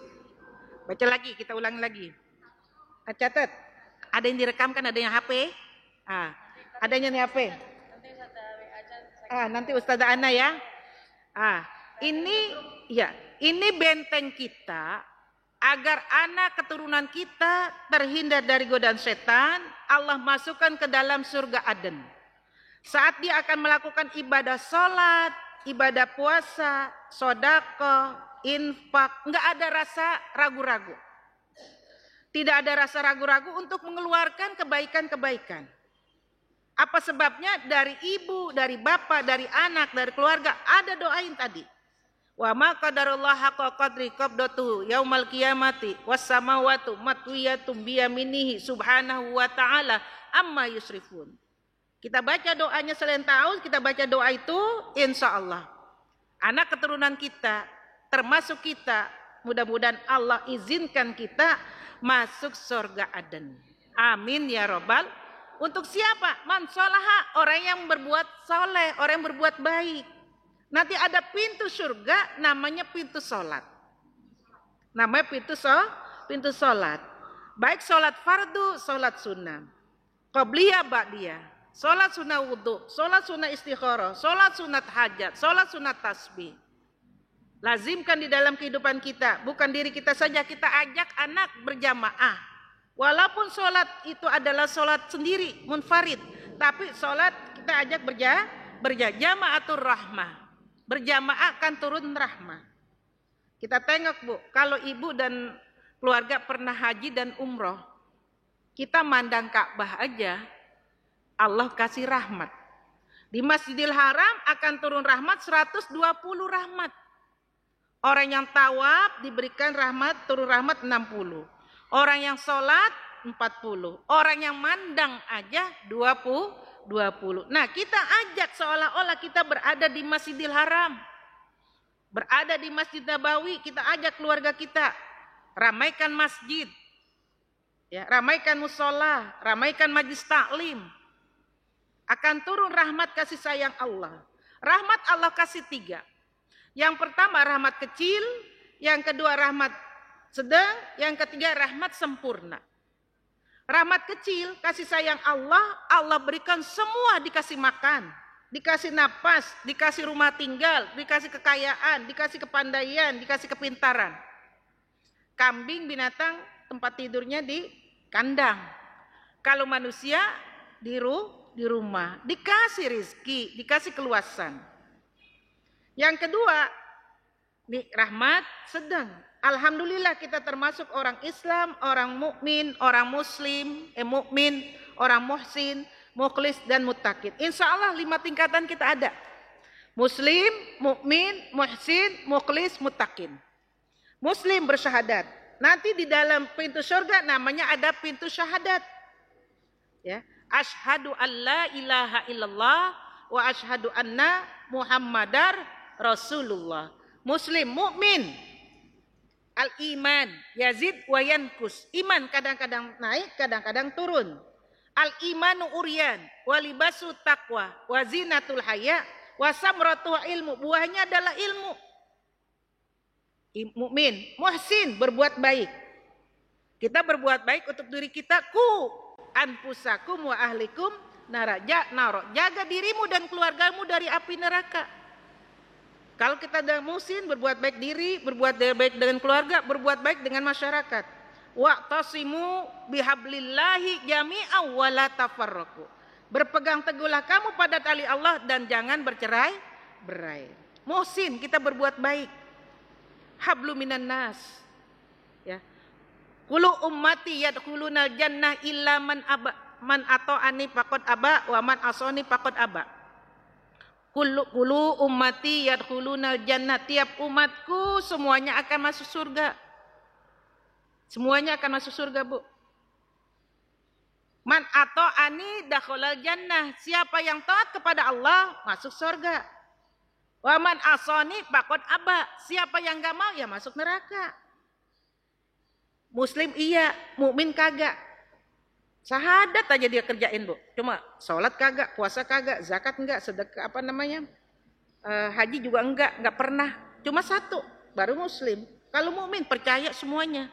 Baca lagi, kita ulang lagi. Catat, ada yang direkamkan, ada yang HP. Adanya nih HP. Nanti Ustazah Ana ya. Ini benteng kita agar anak keturunan kita terhindar dari godaan setan. Allah masukkan ke dalam surga Aden. Saat dia akan melakukan ibadah sholat, ibadah puasa, sedekah, infak, nggak ada rasa ragu-ragu. Tidak ada rasa ragu-ragu untuk mengeluarkan kebaikan-kebaikan. Apa sebabnya? Dari ibu, dari bapak, dari anak, dari keluarga. Ada doain tadi. Wa ma qadarullah haqqa qadri qabdatuhu yaumal qiyamati was samawati matwiyatum biyaminihi subhanahu wa ta'ala amma yusrifun. Kita baca doanya selain tahun, kita baca doa itu, insya Allah anak keturunan kita, termasuk kita, mudah-mudahan Allah izinkan kita masuk surga Aden. Amin ya robbal. Untuk siapa? Man sholaha, orang yang berbuat soleh, orang yang berbuat baik. Nanti ada pintu surga, namanya pintu sholat. Namanya pintu sholat. Baik sholat fardu, sholat sunnah, qobliyah, ba'diyah, sholat sunnah wudhu, sholat sunnah istikharah, sholat sunat hajat, sholat sunat tasbih. Lazimkan di dalam kehidupan kita, bukan diri kita saja, kita ajak anak berjamaah. Walaupun sholat itu adalah sholat sendiri, munfarid, tapi sholat kita ajak berjamaatur rahmah. Berjamaah akan turun rahmah. Kita tengok Bu, kalau ibu dan keluarga pernah haji dan umroh, kita mandang Ka'bah aja, Allah kasih rahmat. Di Masjidil Haram akan turun rahmat 120 rahmat. Orang yang tawaf diberikan rahmat, turun rahmat 60. Orang yang sholat 40. Orang yang mandang aja 20. Nah, kita ajak seolah-olah kita berada di Masjidil Haram. Berada di Masjid Nabawi, kita ajak keluarga kita. Ramaikan masjid. Ya, ramaikan musola, ramaikan majlis taklim. Akan turun rahmat kasih sayang Allah. Rahmat Allah kasih 3. Yang pertama rahmat kecil, yang kedua rahmat sedang, yang ketiga rahmat sempurna. Rahmat kecil, kasih sayang Allah, Allah berikan semua, dikasih makan, dikasih napas, dikasih rumah tinggal, dikasih kekayaan, dikasih kepandaian, dikasih kepintaran. Kambing binatang tempat tidurnya di kandang. Kalau manusia di rumah, dikasih rizki, dikasih keluasan. Yang kedua, nih rahmat sedang. Alhamdulillah kita termasuk orang Islam, orang mukmin, orang muslim, mukmin, orang muhsin, mukhlis dan muttaqin. Insya Allah 5 tingkatan kita ada. Muslim, mukmin, muhsin, mukhlis, muttaqin. Muslim bersyahadat. Nanti di dalam pintu surga namanya ada pintu syahadat. Ya, asyhadu an la ilaha illallah wa asyhadu anna Muhammadar Rasulullah. Muslim, mukmin. Al-iman yazid wa yankus. Iman kadang-kadang naik, kadang-kadang turun. Al-imanu uryan wa libasu taqwa wa zinatul haya wa samratu ilmu. Buahnya adalah ilmu. Mukmin, muhsin, berbuat baik. Kita berbuat baik untuk diri kita. Ku anfusakum wa ahlikum naraja naro. Jaga dirimu dan keluargamu dari api neraka. Kalau kita ada muhsin, berbuat baik diri, berbuat baik dengan keluarga, berbuat baik dengan masyarakat. Wa'tasimu bihablillahi jami'an wa la tafarraqu. Berpegang teguhlah kamu pada tali Allah dan jangan bercerai-berai. Muhsin, kita berbuat baik. Hablu minan nas. Ya. Kullu ummati yadkhulunal jannah illa man ata'ani faqad aba wa man asani faqad aba. Kullu ummati yadkhulunal jannah. Tiap umatku semuanya akan masuk surga. Semuanya akan masuk surga, Bu. Man ata'ani dakhalal jannah. Siapa yang taat kepada Allah masuk surga. Wa man asani faqad aba. Siapa yang enggak mau ya masuk neraka. Muslim iya, mukmin kagak. Syahadat aja dia kerjain, Bu. Cuma sholat kagak, puasa kagak, zakat enggak, sedekah haji juga enggak pernah. Cuma satu, baru muslim. Kalau mukmin percaya semuanya.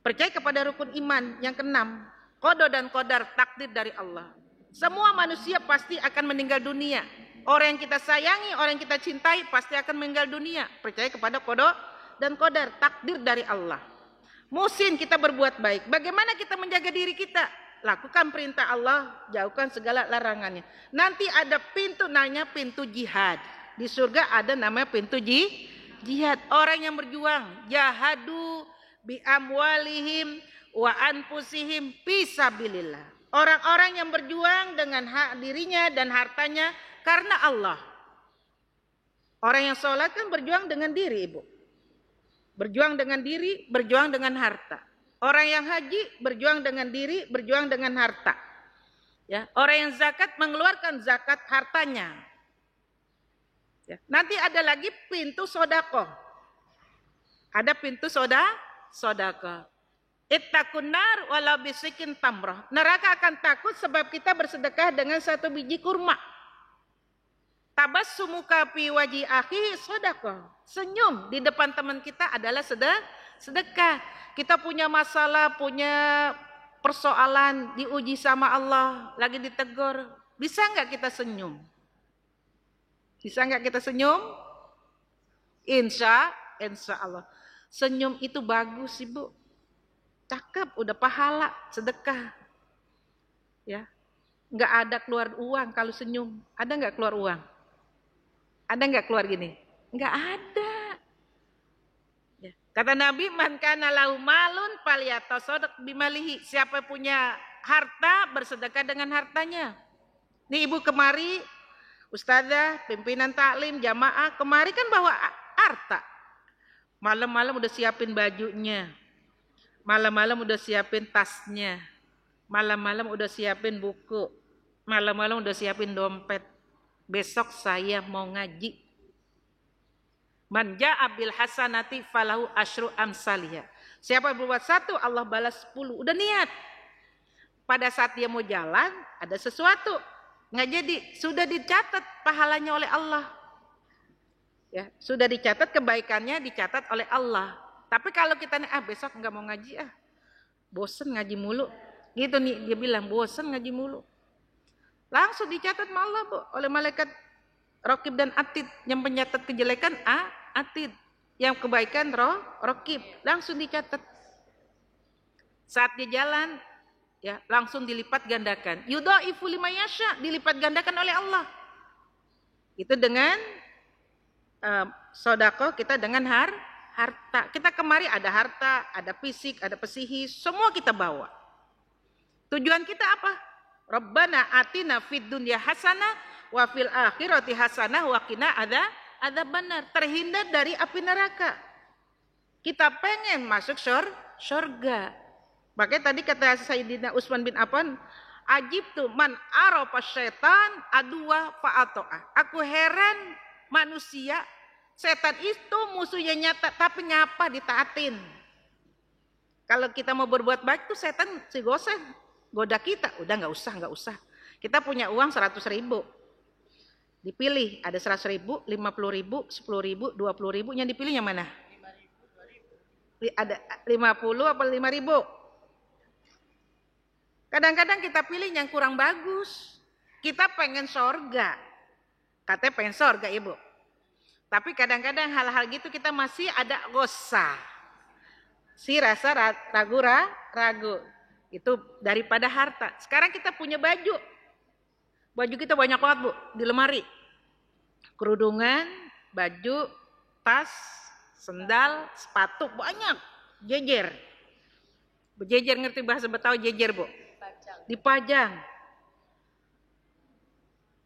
Percaya kepada rukun iman yang keenam, qada dan qadar, takdir dari Allah. Semua manusia pasti akan meninggal dunia. Orang yang kita sayangi, orang yang kita cintai pasti akan meninggal dunia. Percaya kepada qada dan qadar, takdir dari Allah. Musim kita berbuat baik. Bagaimana kita menjaga diri kita? Lakukan perintah Allah, jauhkan segala larangannya. Nanti ada pintu namanya pintu jihad. Di surga ada namanya pintu jihad. Orang yang berjuang, jahadu bi amwalihim wa anfusihim fisabilillah. Orang-orang yang berjuang dengan hak dirinya dan hartanya karena Allah. Orang yang sholat kan berjuang dengan diri, Ibu. Berjuang dengan diri, berjuang dengan harta. Orang yang haji berjuang dengan diri, berjuang dengan harta. Ya, orang yang zakat mengeluarkan zakat hartanya. Ya, nanti ada lagi pintu sodako. Ada pintu sodako. Ittaqun nar walau bisikin tamroh. Neraka akan takut sebab kita bersedekah dengan satu biji kurma. Tabassumuka fi wajhi akhi sodako. Senyum di depan teman kita adalah sedekah. Kita punya masalah, punya persoalan, diuji sama Allah, lagi ditegur. Bisa nggak kita senyum? Bisa nggak kita senyum? Insya Allah. Senyum itu bagus, Ibu. Cakep, udah pahala, sedekah. Ya, nggak ada keluar uang kalau senyum. Ada nggak keluar uang? Ada nggak keluar gini? Nggak ada. Kata Nabi, man kana lahu malun falyatasaddaq bimalihi. Siapa punya harta, bersedekah dengan hartanya. Nih Ibu kemari, ustazah, pimpinan taklim, jamaah, kemari kan bawa harta. Malam-malam udah siapin bajunya. Malam-malam udah siapin tasnya. Malam-malam udah siapin buku. Malam-malam udah siapin dompet. Besok saya mau ngaji. Man ja'a bil hasanati falahu asyru amsalihha. Siapa yang berbuat satu, Allah balas 10. Udah niat. Pada saat dia mau jalan, ada sesuatu. Nggak jadi, sudah dicatat pahalanya oleh Allah. Ya, sudah dicatat kebaikannya, dicatat oleh Allah. Tapi kalau kita besok nggak mau ngaji bosen ngaji mulu. Gitu nih, dia bilang bosen ngaji mulu. Langsung dicatat sama Allah, Bu, oleh malaikat Raqib dan Atid yang mencatat kejelekan Atid, yang kebaikan Raqib, langsung dicatat. Saat dia jalan, ya langsung dilipat gandakan. Yudhaifu liman yasha, dilipat gandakan oleh Allah. Itu dengan sedekah kita dengan harta. Kita kemari ada harta, ada fisik, ada psikis, semua kita bawa. Tujuan kita apa? Rabbana atina fid dunya hasanah wa fil akhirati hasanah wa qina adzabannar. Terhindar dari api neraka. Kita pengen masuk surga. Makanya tadi kata Sayyidina Utsman bin Affan, ajibtu man arafa syaitan aduwa fa'ato'a. Aku heran manusia, setan itu musuhnya nyata tapi ngapa ditaatin. Kalau kita mau berbuat baik tuh setan si gosen goda kita, udah nggak usah. Kita punya uang 100.000, dipilih ada 100.000, 50.000, 10.000, 20.000, yang dipilih yang mana? 5.000. Ada 50 apa 5.000? Kadang-kadang kita pilih yang kurang bagus. Kita pengen sorga, katanya pengen sorga, Ibu. Tapi kadang-kadang hal-hal gitu kita masih ada gosah, si rasa ragu. Itu daripada harta. Sekarang kita punya baju kita banyak banget, Bu, di lemari. Kerudungan, baju, tas, sendal, sepatu, banyak. Jejer. Berjejer, ngerti bahasa Betawi jejer, Bu? Dipajang.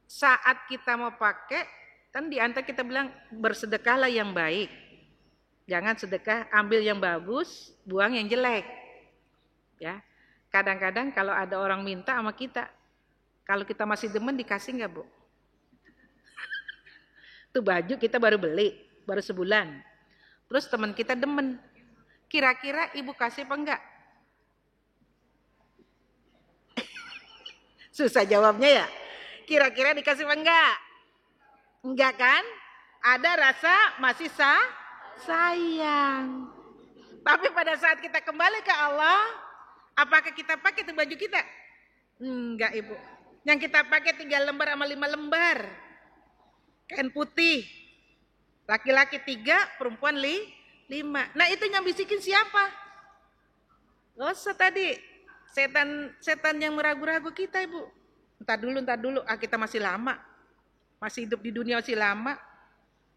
Saat kita mau pakai, Kan di antara kita bilang bersedekahlah yang baik. Jangan sedekah ambil yang bagus, buang yang jelek. Ya. Kadang-kadang kalau ada orang minta sama kita, kalau kita masih demen dikasih nggak, Bu? Itu baju kita baru beli, baru sebulan. Terus teman kita demen. Kira-kira ibu kasih apa enggak? Susah jawabnya ya. Kira-kira dikasih apa enggak? Enggak kan? Ada rasa masih sayang. Tapi pada saat kita kembali ke Allah, apakah kita pakai itu baju kita? Enggak, Ibu. Yang kita pakai 3 lembar sama 5 lembar. Kain putih. Laki-laki 3, perempuan 5. Nah, itu yang bisikin siapa? Dosa tadi. Setan yang meragu-ragu kita, Ibu. Entar dulu. Kita masih lama. Masih hidup di dunia masih lama.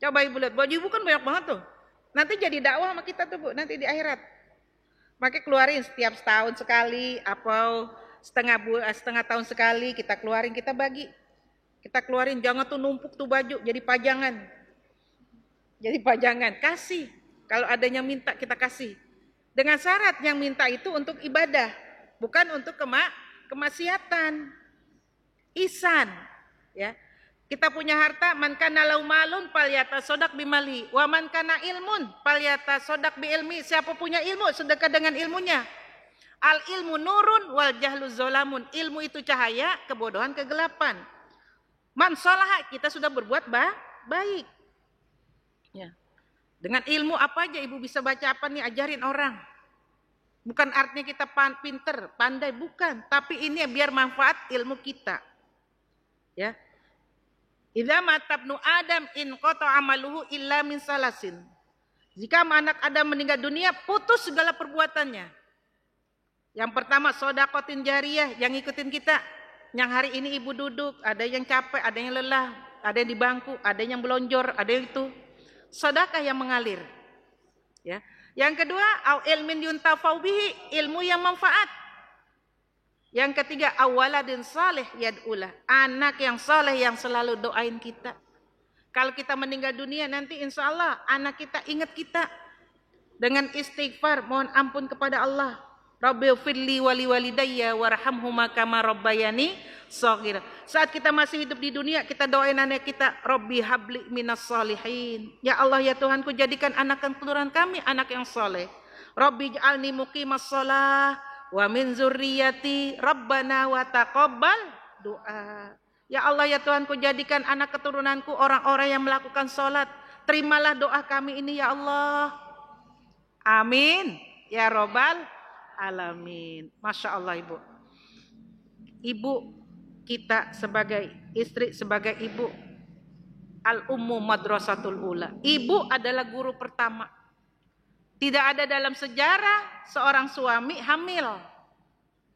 Coba Ibu lihat, baju Ibu kan banyak banget tuh. Nanti jadi dakwah sama kita tuh, Bu, nanti di akhirat. Makanya keluarin setiap setahun sekali, atau setengah tahun sekali kita keluarin, kita bagi. Kita keluarin, jangan tuh numpuk tuh baju, jadi pajangan. Kasih. Kalau ada yang minta kita kasih. Dengan syarat yang minta itu untuk ibadah, bukan untuk kemaksiatan. Ihsan, ya. Kita punya harta, man kana lahu malun falyatasaddaq bimali, wa man kana ilmun falyatasaddaq bi ilmi. Siapa punya ilmu, sedekah dengan ilmunya. Al ilmu nurun wal jahlu zolamun. Ilmu itu cahaya, kebodohan kegelapan. Man sholaha, kita sudah berbuat baik. Ya. Dengan ilmu apa aja Ibu bisa baca apa nih, ajarin orang. Bukan artinya kita pinter, pandai, bukan. Tapi ini biar manfaat ilmu kita. Ya. Idza matabnu Adam in qata amaluhu illa min salasin. Jika anak Adam meninggal dunia, putus segala perbuatannya. Yang pertama, sedekahtin jariyah yang ngikutin kita. Yang hari ini Ibu duduk, ada yang capek, ada yang lelah, ada yang di bangku, ada yang belonjor, ada yang itu. Sedekah yang mengalir. Ya. Yang kedua, au ilmin yuntafau bihi, ilmu yang manfaat. Yang ketiga, awaladin saleh yad'ulah, anak yang saleh yang selalu doain kita. Kalau kita meninggal dunia nanti insya Allah anak kita ingat kita dengan istighfar, mohon ampun kepada Allah. Rabbighfirli wali walidayya warhamhuma kama rabbayani shaghira. Saat kita masih hidup di dunia, kita doain anak kita, Rabbi habli minas shalihin. Ya Allah, ya Tuhanku, jadikan anak dan keturunan kami anak yang saleh. Rabbi ij'alni muqimas shalah wa min zurriyati rabbana wa taqabbal doa. Ya Allah, ya Tuhanku, jadikan anak keturunanku orang-orang yang melakukan sholat. Terimalah doa kami ini ya Allah. Amin ya robbal alamin. Masya Allah Ibu. Ibu kita sebagai istri, sebagai ibu, al-ummu madrasatul ula. Ibu adalah guru pertama. Tidak ada dalam sejarah seorang suami hamil.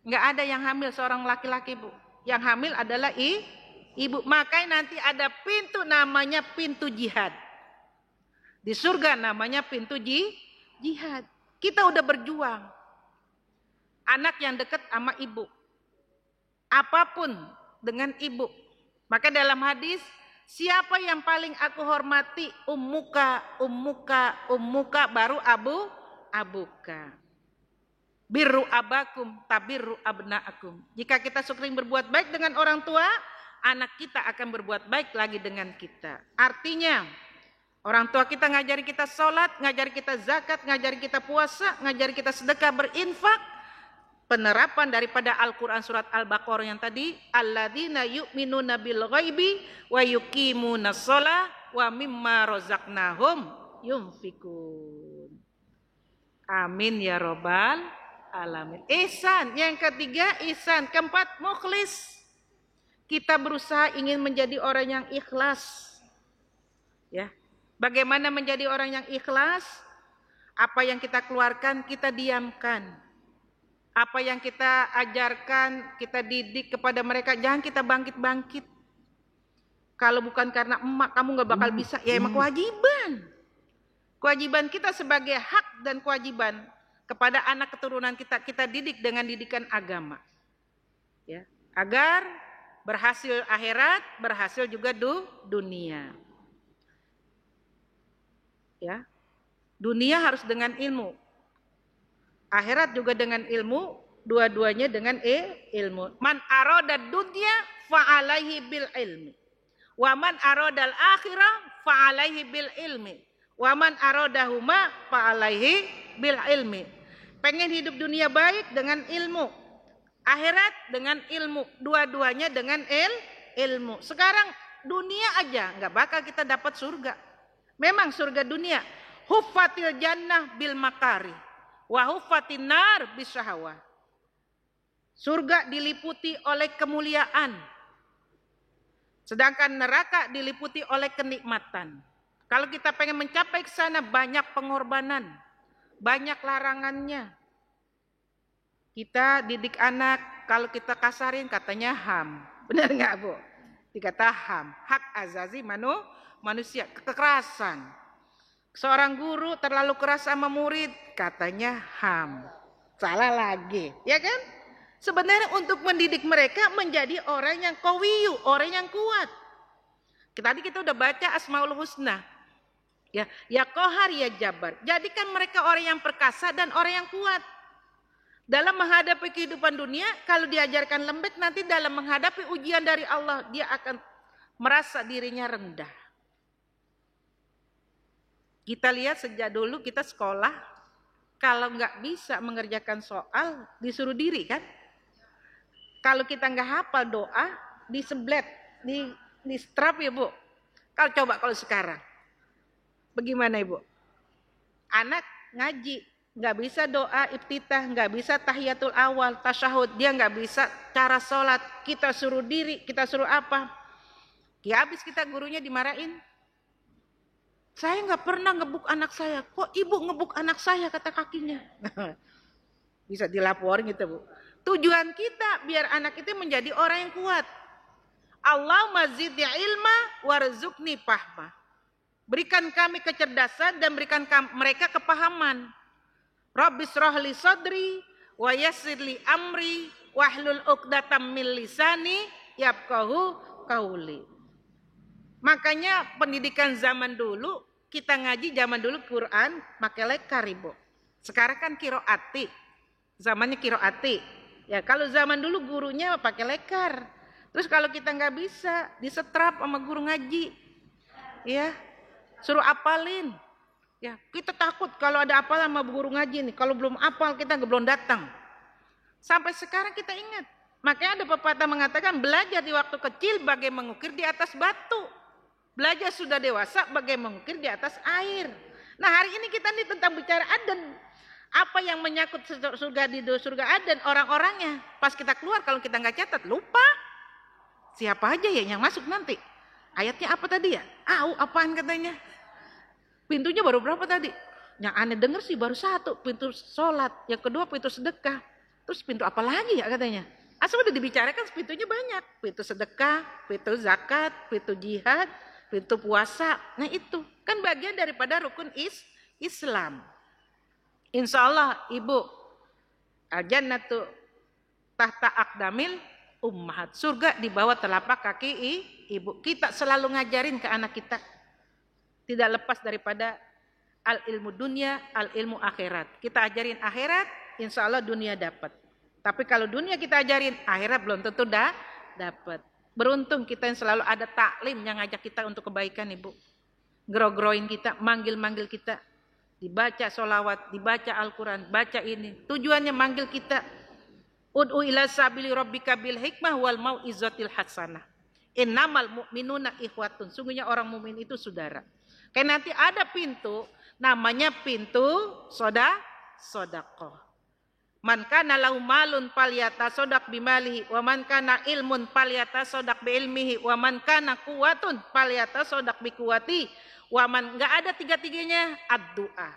Enggak ada yang hamil seorang laki-laki, Bu. Yang hamil adalah ibu. Makanya nanti ada pintu namanya pintu jihad. Di surga namanya pintu jihad. Kita udah berjuang. Anak yang dekat sama ibu. Apapun dengan ibu. Maka dalam hadis, siapa yang paling aku hormati? Ummuka, baru abuka. Birru abakum tabirru abnaakum. Jika kita sering berbuat baik dengan orang tua, anak kita akan berbuat baik lagi dengan kita. Artinya, orang tua kita ngajari kita sholat, ngajari kita zakat, ngajari kita puasa, ngajari kita sedekah, berinfak. Penerapan daripada Al-Quran surat Al-Baqarah yang tadi, alladzina yu'minuna bil ghaibi wa yuqimunas shalah wa mimma razaqnahum yunfikun. Amin ya robbal alamin. Ihsan, yang ketiga ihsan. Keempat, mukhlis. Kita berusaha ingin menjadi orang yang ikhlas. Ya. Bagaimana menjadi orang yang ikhlas? Apa yang kita keluarkan, kita diamkan. Apa yang kita ajarkan, kita didik kepada mereka, jangan kita bangkit-bangkit. Kalau bukan karena emak, kamu gak bakal bisa. Ya emang kewajiban. Kewajiban kita sebagai hak dan kewajiban kepada anak keturunan kita, kita didik dengan didikan agama. Ya, agar berhasil akhirat, berhasil juga dunia. Ya. Dunia harus dengan ilmu. Akhirat juga dengan ilmu, dua-duanya dengan ilmu. Man arada dunya fa alaihi bil ilmi. Wa man aradal akhirah fa alaihi bil ilmi. Wa man aradahuma fa alaihi bil ilmi. Pengen hidup dunia baik dengan ilmu. Akhirat dengan ilmu, dua-duanya dengan ilmu. Sekarang dunia aja nggak bakal kita dapat surga. Memang surga dunia, huffatil jannah bil makari, wa huffatin nar bisyahwa. Surga diliputi oleh kemuliaan, sedangkan neraka diliputi oleh kenikmatan. Kalau kita pengen mencapai ke sana banyak pengorbanan, banyak larangannya. Kita didik anak, kalau kita kasarin katanya ham. Benar nggak Bu? Dikata ham, hak azazi manusia, kekerasan. Seorang guru terlalu keras sama murid, katanya ham. Salah lagi, ya kan? Sebenarnya untuk mendidik mereka menjadi orang yang qawiyu, orang yang kuat. Tadi kita udah baca Asmaul Husna. Ya Qahar, ya Jabar. Jadikan mereka orang yang perkasa dan orang yang kuat. Dalam menghadapi kehidupan dunia, kalau diajarkan lembek, nanti dalam menghadapi ujian dari Allah, dia akan merasa dirinya rendah. Kita lihat sejak dulu kita sekolah, kalau nggak bisa mengerjakan soal, disuruh diri kan? Kalau kita nggak hafal doa, diseblet, di strap ya Bu. Kalau sekarang, bagaimana Ibu? Anak ngaji, nggak bisa doa iftitah, nggak bisa tahiyatul awal, tasyahud, dia nggak bisa cara sholat, kita suruh diri, kita suruh apa? Ya habis kita gurunya dimarahin. Saya nggak pernah ngebuk anak saya, kok ibu ngebuk anak saya kata kakinya. Bisa dilaporin gitu Bu. Tujuan kita biar anak itu menjadi orang yang kuat. Allahumma zidni ilma warzuqni fahma. Berikan kami kecerdasan dan berikan mereka kepahaman. Rabbi shrah li sadri wa yassir li amri wahlul 'uqdatam min lisani yafqahu qauli. Makanya pendidikan zaman dulu, kita ngaji zaman dulu Quran pakai lekar Ibu. Sekarang kan qiraati. Zamannya qiraati. Ya, kalau zaman dulu gurunya pakai lekar. Terus kalau kita nggak bisa, disetrap sama guru ngaji. Ya. Suruh apalin. Ya, kita takut kalau ada apal sama guru ngaji nih. Kalau belum apal kita belum datang. Sampai sekarang kita ingat. Makanya ada pepatah mengatakan belajar di waktu kecil bagai mengukir di atas batu. Belajar sudah dewasa bagai mengukir di atas air. Nah hari ini kita nih tentang bicara Aden. Apa yang menyangkut surga Aden, orang-orangnya. Pas kita keluar kalau kita nggak catat lupa. Siapa aja ya yang masuk nanti? Ayatnya apa tadi ya? Apaan katanya? Pintunya baru berapa tadi? Yang aneh denger sih baru satu, pintu sholat. Yang kedua pintu sedekah. Terus pintu apa lagi ya katanya? Asal udah dibicarakan pintunya banyak. Pintu sedekah, pintu zakat, pintu jihad, pintu puasa. Nah itu kan bagian daripada rukun Islam. Insya Allah Ibu, al-jannatu tahta aqdamil ummahat. Surga di bawah telapak kaki Ibu. Kita selalu ngajarin ke anak kita. Tidak lepas daripada al-ilmu dunia, al-ilmu akhirat. Kita ajarin akhirat, insya Allah dunia dapat. Tapi kalau dunia kita ajarin, akhirat belum tentu dapat. Beruntung kita yang selalu ada taklim yang ngajak kita untuk kebaikan Ibu. Gero-geroin kita, manggil-manggil kita. Dibaca sholawat, dibaca Al-Quran, baca ini. Tujuannya manggil kita. Ud'u ila sabili rabbika bil hikmah wal mau'izatil hasanah. Innamal mu'minuna ikhwatun. Sungguhnya orang mukmin itu saudara. Kayak nanti ada pintu, namanya pintu sodaqoh. Man kana lahu malun falyatasaddaq bimalihi, wa man kana ilmun falyatasaddaq biilmihi, wa man kana quwwatun falyatasaddaq biquwwati, wa man enggak ada tiga-tiganya ad-du'a.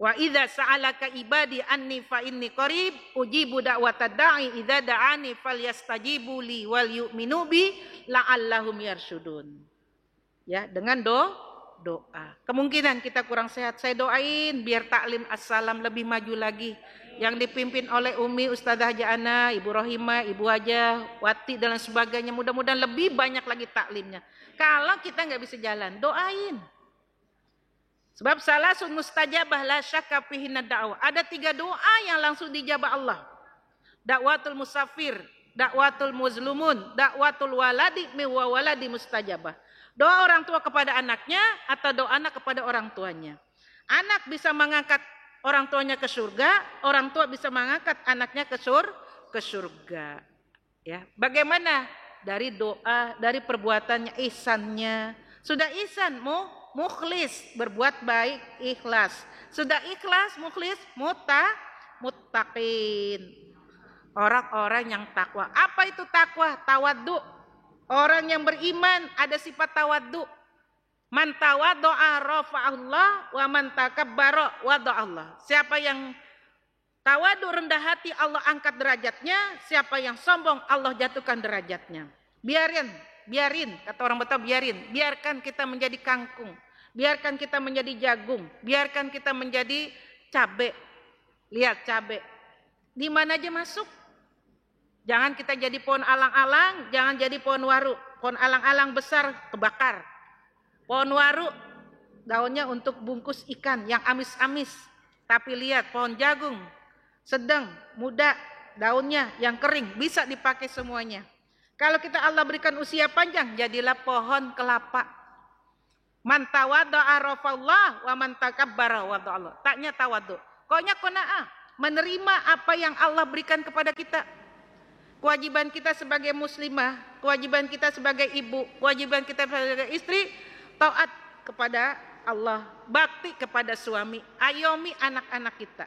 Wa idza sa'alaka ibadi anni fa inni qarib ujibu da'watad da'i idza da'ani falyastajibu li wal yu'minu bi la'allahum yarsyudun. Ya, dengan doa. Kemungkinan kita kurang sehat, saya doain biar taklim as-salam lebih maju lagi. Yang dipimpin oleh Umi, Ustazah Jana, Ibu Rohimah, Ibu Wajah, Wati dan sebagainya. Mudah-mudahan lebih banyak lagi taklimnya. Kalau kita nggak bisa jalan, doain. Sebab salasun mustajabah la syakka fihinna da'wah. Ada 3 doa yang langsung dijabah Allah. Dakwatul musafir, dakwatul muzlumun, dakwatul waladi wa waladi mustajabah. Doa orang tua kepada anaknya atau doa anak kepada orang tuanya. Anak bisa mengangkat orang tuanya ke surga, orang tua bisa mengangkat anaknya ke surga. Ya, bagaimana? Dari doa, dari perbuatannya, ihsannya. Sudah ihsan, mukhlis, berbuat baik, ikhlas. Sudah ikhlas, mukhlis, muttaqin. Orang-orang yang takwa. Apa itu takwa? Tawaddu. Orang yang beriman ada sifat tawaddu. Man tawaddu'a rafa'allah wa man takabbara wada'allah. Siapa yang tawaddu rendah hati, Allah angkat derajatnya. Siapa yang sombong, Allah jatuhkan derajatnya. Biarin, kata orang Batak, biarkan kita menjadi kangkung, biarkan kita menjadi jagung, biarkan kita menjadi cabe. Lihat cabe, di mana aja masuk. Jangan kita jadi pohon alang-alang, jangan jadi pohon waru. Pohon alang-alang besar kebakar. Pohon waru daunnya untuk bungkus ikan yang amis-amis. Tapi lihat pohon jagung sedang, muda, daunnya yang kering bisa dipakai semuanya. Kalau kita Allah berikan usia panjang, jadilah pohon kelapa. Man tawadda'a rafa'allah wa man takabbara wada'allah. Taknya tawaddu. Koknya qanaah, menerima apa yang Allah berikan kepada kita. Kewajiban kita sebagai muslimah, kewajiban kita sebagai ibu, kewajiban kita sebagai istri, taat kepada Allah, bakti kepada suami, ayomi anak-anak kita.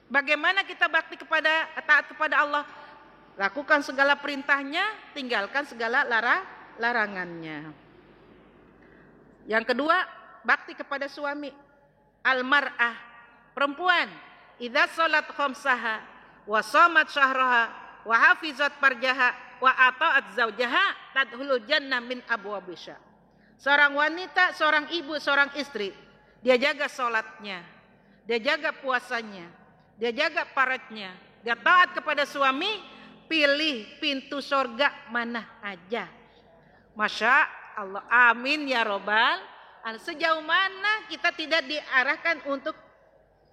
Bagaimana kita bakti taat kepada Allah? Lakukan segala perintahnya, tinggalkan segala larangannya. Yang kedua, bakti kepada suami. Al-mar'ah, perempuan, idza shalat khamsaha wa shamat syahraha wa hafizat farjaha wa ata'at zaujaha tadkhulul jannah min abwabisya. Seorang wanita, seorang ibu, seorang istri, dia jaga salatnya, dia jaga puasanya, dia jaga paratnya, dia taat kepada suami, pilih pintu surga mana aja. Masya Allah, amin ya robbal. Sejauh mana kita tidak diarahkan untuk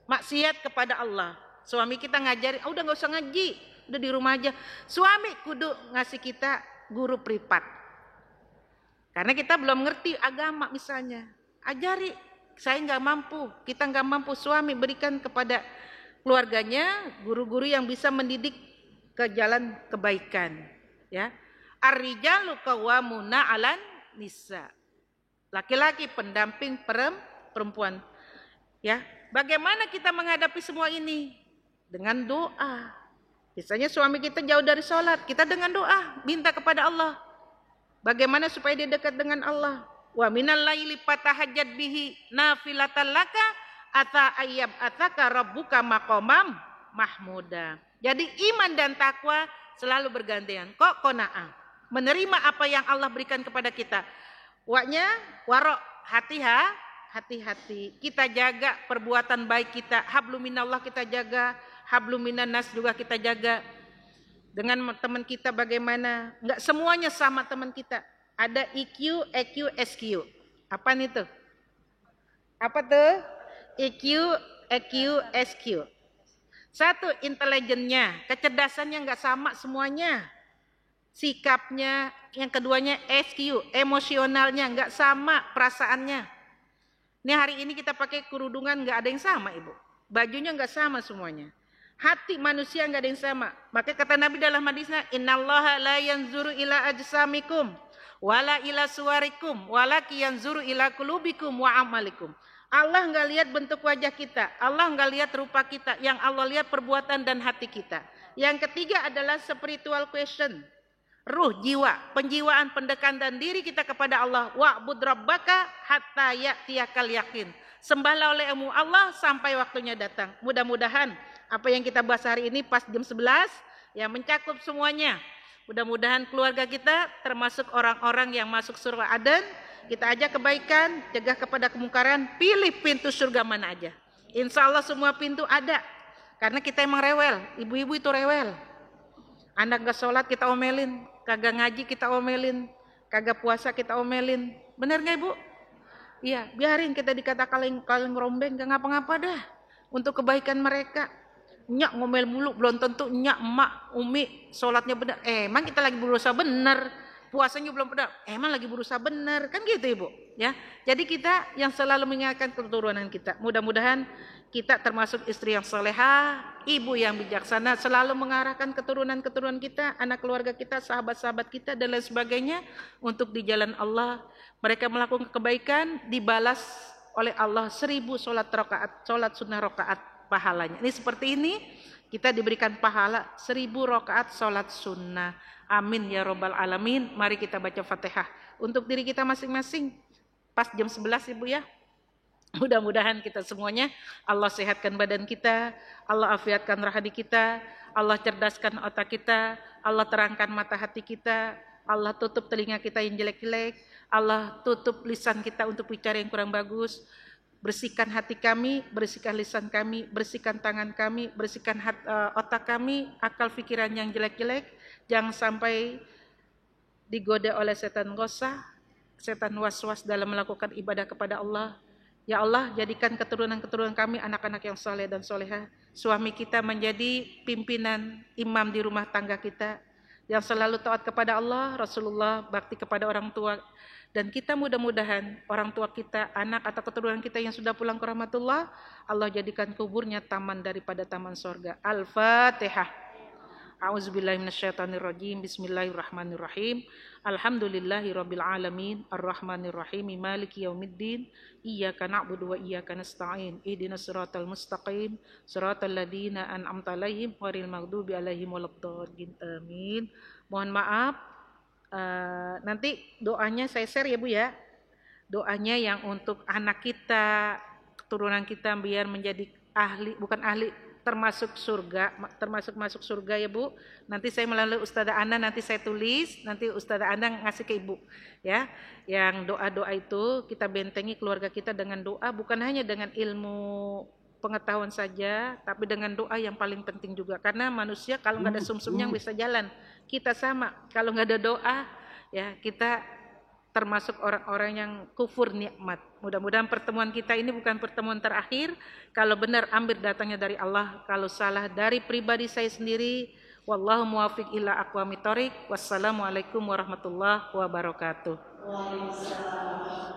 maksiat kepada Allah. Suami kita ngajarin, udah gak usah ngaji, udah di rumah aja. Suami kudu ngasih kita guru privat. Karena kita belum ngerti agama misalnya. Ajari, saya gak mampu, kita gak mampu. Suami berikan kepada keluarganya guru-guru yang bisa mendidik ke jalan kebaikan. Ya, ar-rijalu qawwamuna 'alan nisa. Laki-laki pendamping perempuan. Ya, bagaimana kita menghadapi semua ini? Dengan doa. Misalnya suami kita jauh dari sholat, kita dengan doa minta kepada Allah. Bagaimana supaya dia dekat dengan Allah? Wa minal laili fatahajjat bihi nafilatan laka ata ayyab ataka rabbuka maqamam mahmuda. Jadi iman dan takwa selalu bergantian. Kok qanaah? Menerima apa yang Allah berikan kepada kita. Waknya warok, hati-hati. Kita jaga perbuatan baik kita. Hablum minallah kita jaga, hablum minan nas juga kita jaga. Dengan teman kita bagaimana? Enggak semuanya sama teman kita. Ada EQ, EQ, SQ. Apa nih tuh? Apa tuh? EQ, EQ, SQ. Satu, intelijennya, kecerdasannya enggak sama semuanya. Sikapnya, yang keduanya SQ, emosionalnya enggak sama perasaannya. Ini hari ini kita pakai kerudungan enggak ada yang sama, Ibu. Bajunya enggak sama semuanya. Hati manusia enggak ada yang sama. Maka kata Nabi dalam hadisnya, innallaha la yanzuru ila ajsamikum wala ila suwarikum walaki yanzuru ila qulubikum wa amalikum. Allah enggak lihat bentuk wajah kita, Allah enggak lihat rupa kita, yang Allah lihat perbuatan dan hati kita. Yang ketiga adalah spiritual question. Ruh, jiwa, penjiwaan, pendekatan diri kita kepada Allah. Wa'bud rabbaka hatta ya'tiyakal yakin. Sembahlah oleh ilmu Allah sampai waktunya datang. Mudah-mudahan apa yang kita bahas hari ini pas jam 11 ya mencakup semuanya. Mudah-mudahan keluarga kita termasuk orang-orang yang masuk surga Aden. Kita ajak kebaikan, cegah kepada kemungkaran, pilih pintu surga mana aja. Insya Allah semua pintu ada. Karena kita emang rewel, ibu-ibu itu rewel. Anak gak sholat kita omelin, kagak ngaji kita omelin, kagak puasa kita omelin. Bener gak Ibu? Iya, biarin kita dikata kaleng rombeng, gak ngapa-ngapa dah. Untuk kebaikan mereka. Nyak ngomel mulu, belum tentu nyak, emak, umi, sholatnya benar. Emang kita lagi berusaha benar. Puasanya belum benar. Emang lagi berusaha benar. Kan gitu Ibu. Ya. Jadi kita yang selalu mengingatkan keturunan kita. Mudah-mudahan kita termasuk istri yang salehah, ibu yang bijaksana, selalu mengarahkan keturunan-keturunan kita, anak keluarga kita, sahabat-sahabat kita, dan lain sebagainya untuk di jalan Allah. Mereka melakukan kebaikan, dibalas oleh Allah 1000 sholat rakaat, sholat sunnah rakaat pahalanya. Ini seperti ini, kita diberikan pahala 1000 rakaat sholat sunnah. Amin ya robbal alamin. Mari kita baca Fatihah untuk diri kita masing-masing. Pas jam 11 Ibu ya. Mudah-mudahan kita semuanya Allah sehatkan badan kita, Allah afiatkan rahadi kita, Allah cerdaskan otak kita, Allah terangkan mata hati kita, Allah tutup telinga kita yang jelek-jelek, Allah tutup lisan kita untuk bicara yang kurang bagus. Bersihkan hati kami, bersihkan lisan kami, bersihkan tangan kami, bersihkan otak kami, akal pikiran yang jelek-jelek. Jangan sampai digoda oleh setan gosah, setan was-was dalam melakukan ibadah kepada Allah. Ya Allah, jadikan keturunan-keturunan kami anak-anak yang soleh dan soleha. Suami kita menjadi pimpinan imam di rumah tangga kita, yang selalu taat kepada Allah, Rasulullah, bakti kepada orang tua. Dan kita mudah-mudahan orang tua kita, anak atau keturunan kita yang sudah pulang ke rahmatullah, Allah jadikan kuburnya taman daripada taman sorga. Al-Fatihah. A'udzubillahi minasyaitonirrajim. Bismillahirrahmanirrahim. Alhamdulillahirabbil alamin, arrahmanirrahim, maliki yaumiddin. Iyyaka na'budu wa iyyaka nasta'in. Ihdinas siratal mustaqim, siratal ladzina an'amta 'alaihim ghairil maghdubi 'alaihim waladdallin. Amin. Mohon maaf, nanti doanya saya share ya Bu ya. Doanya yang untuk anak kita, keturunan kita biar menjadi ahli, bukan ahli, termasuk surga, termasuk masuk surga ya Bu. Nanti saya melalui Ustazah Ana, nanti saya tulis, nanti Ustazah Ana ngasih ke Ibu ya. Yang doa-doa itu kita bentengi keluarga kita dengan doa, bukan hanya dengan ilmu pengetahuan saja, tapi dengan doa yang paling penting juga. Karena manusia kalau nggak ada sumsumnya bisa jalan. Kita sama, kalau nggak ada doa ya kita termasuk orang-orang yang kufur nikmat. Mudah-mudahan pertemuan kita ini bukan pertemuan terakhir. Kalau benar ambil datangnya dari Allah, kalau salah dari pribadi saya sendiri. Wallahu muwaffiq ila aqwamit thoriq. Wassalamualaikum warahmatullahi wabarakatuh. Waalaikumsalam.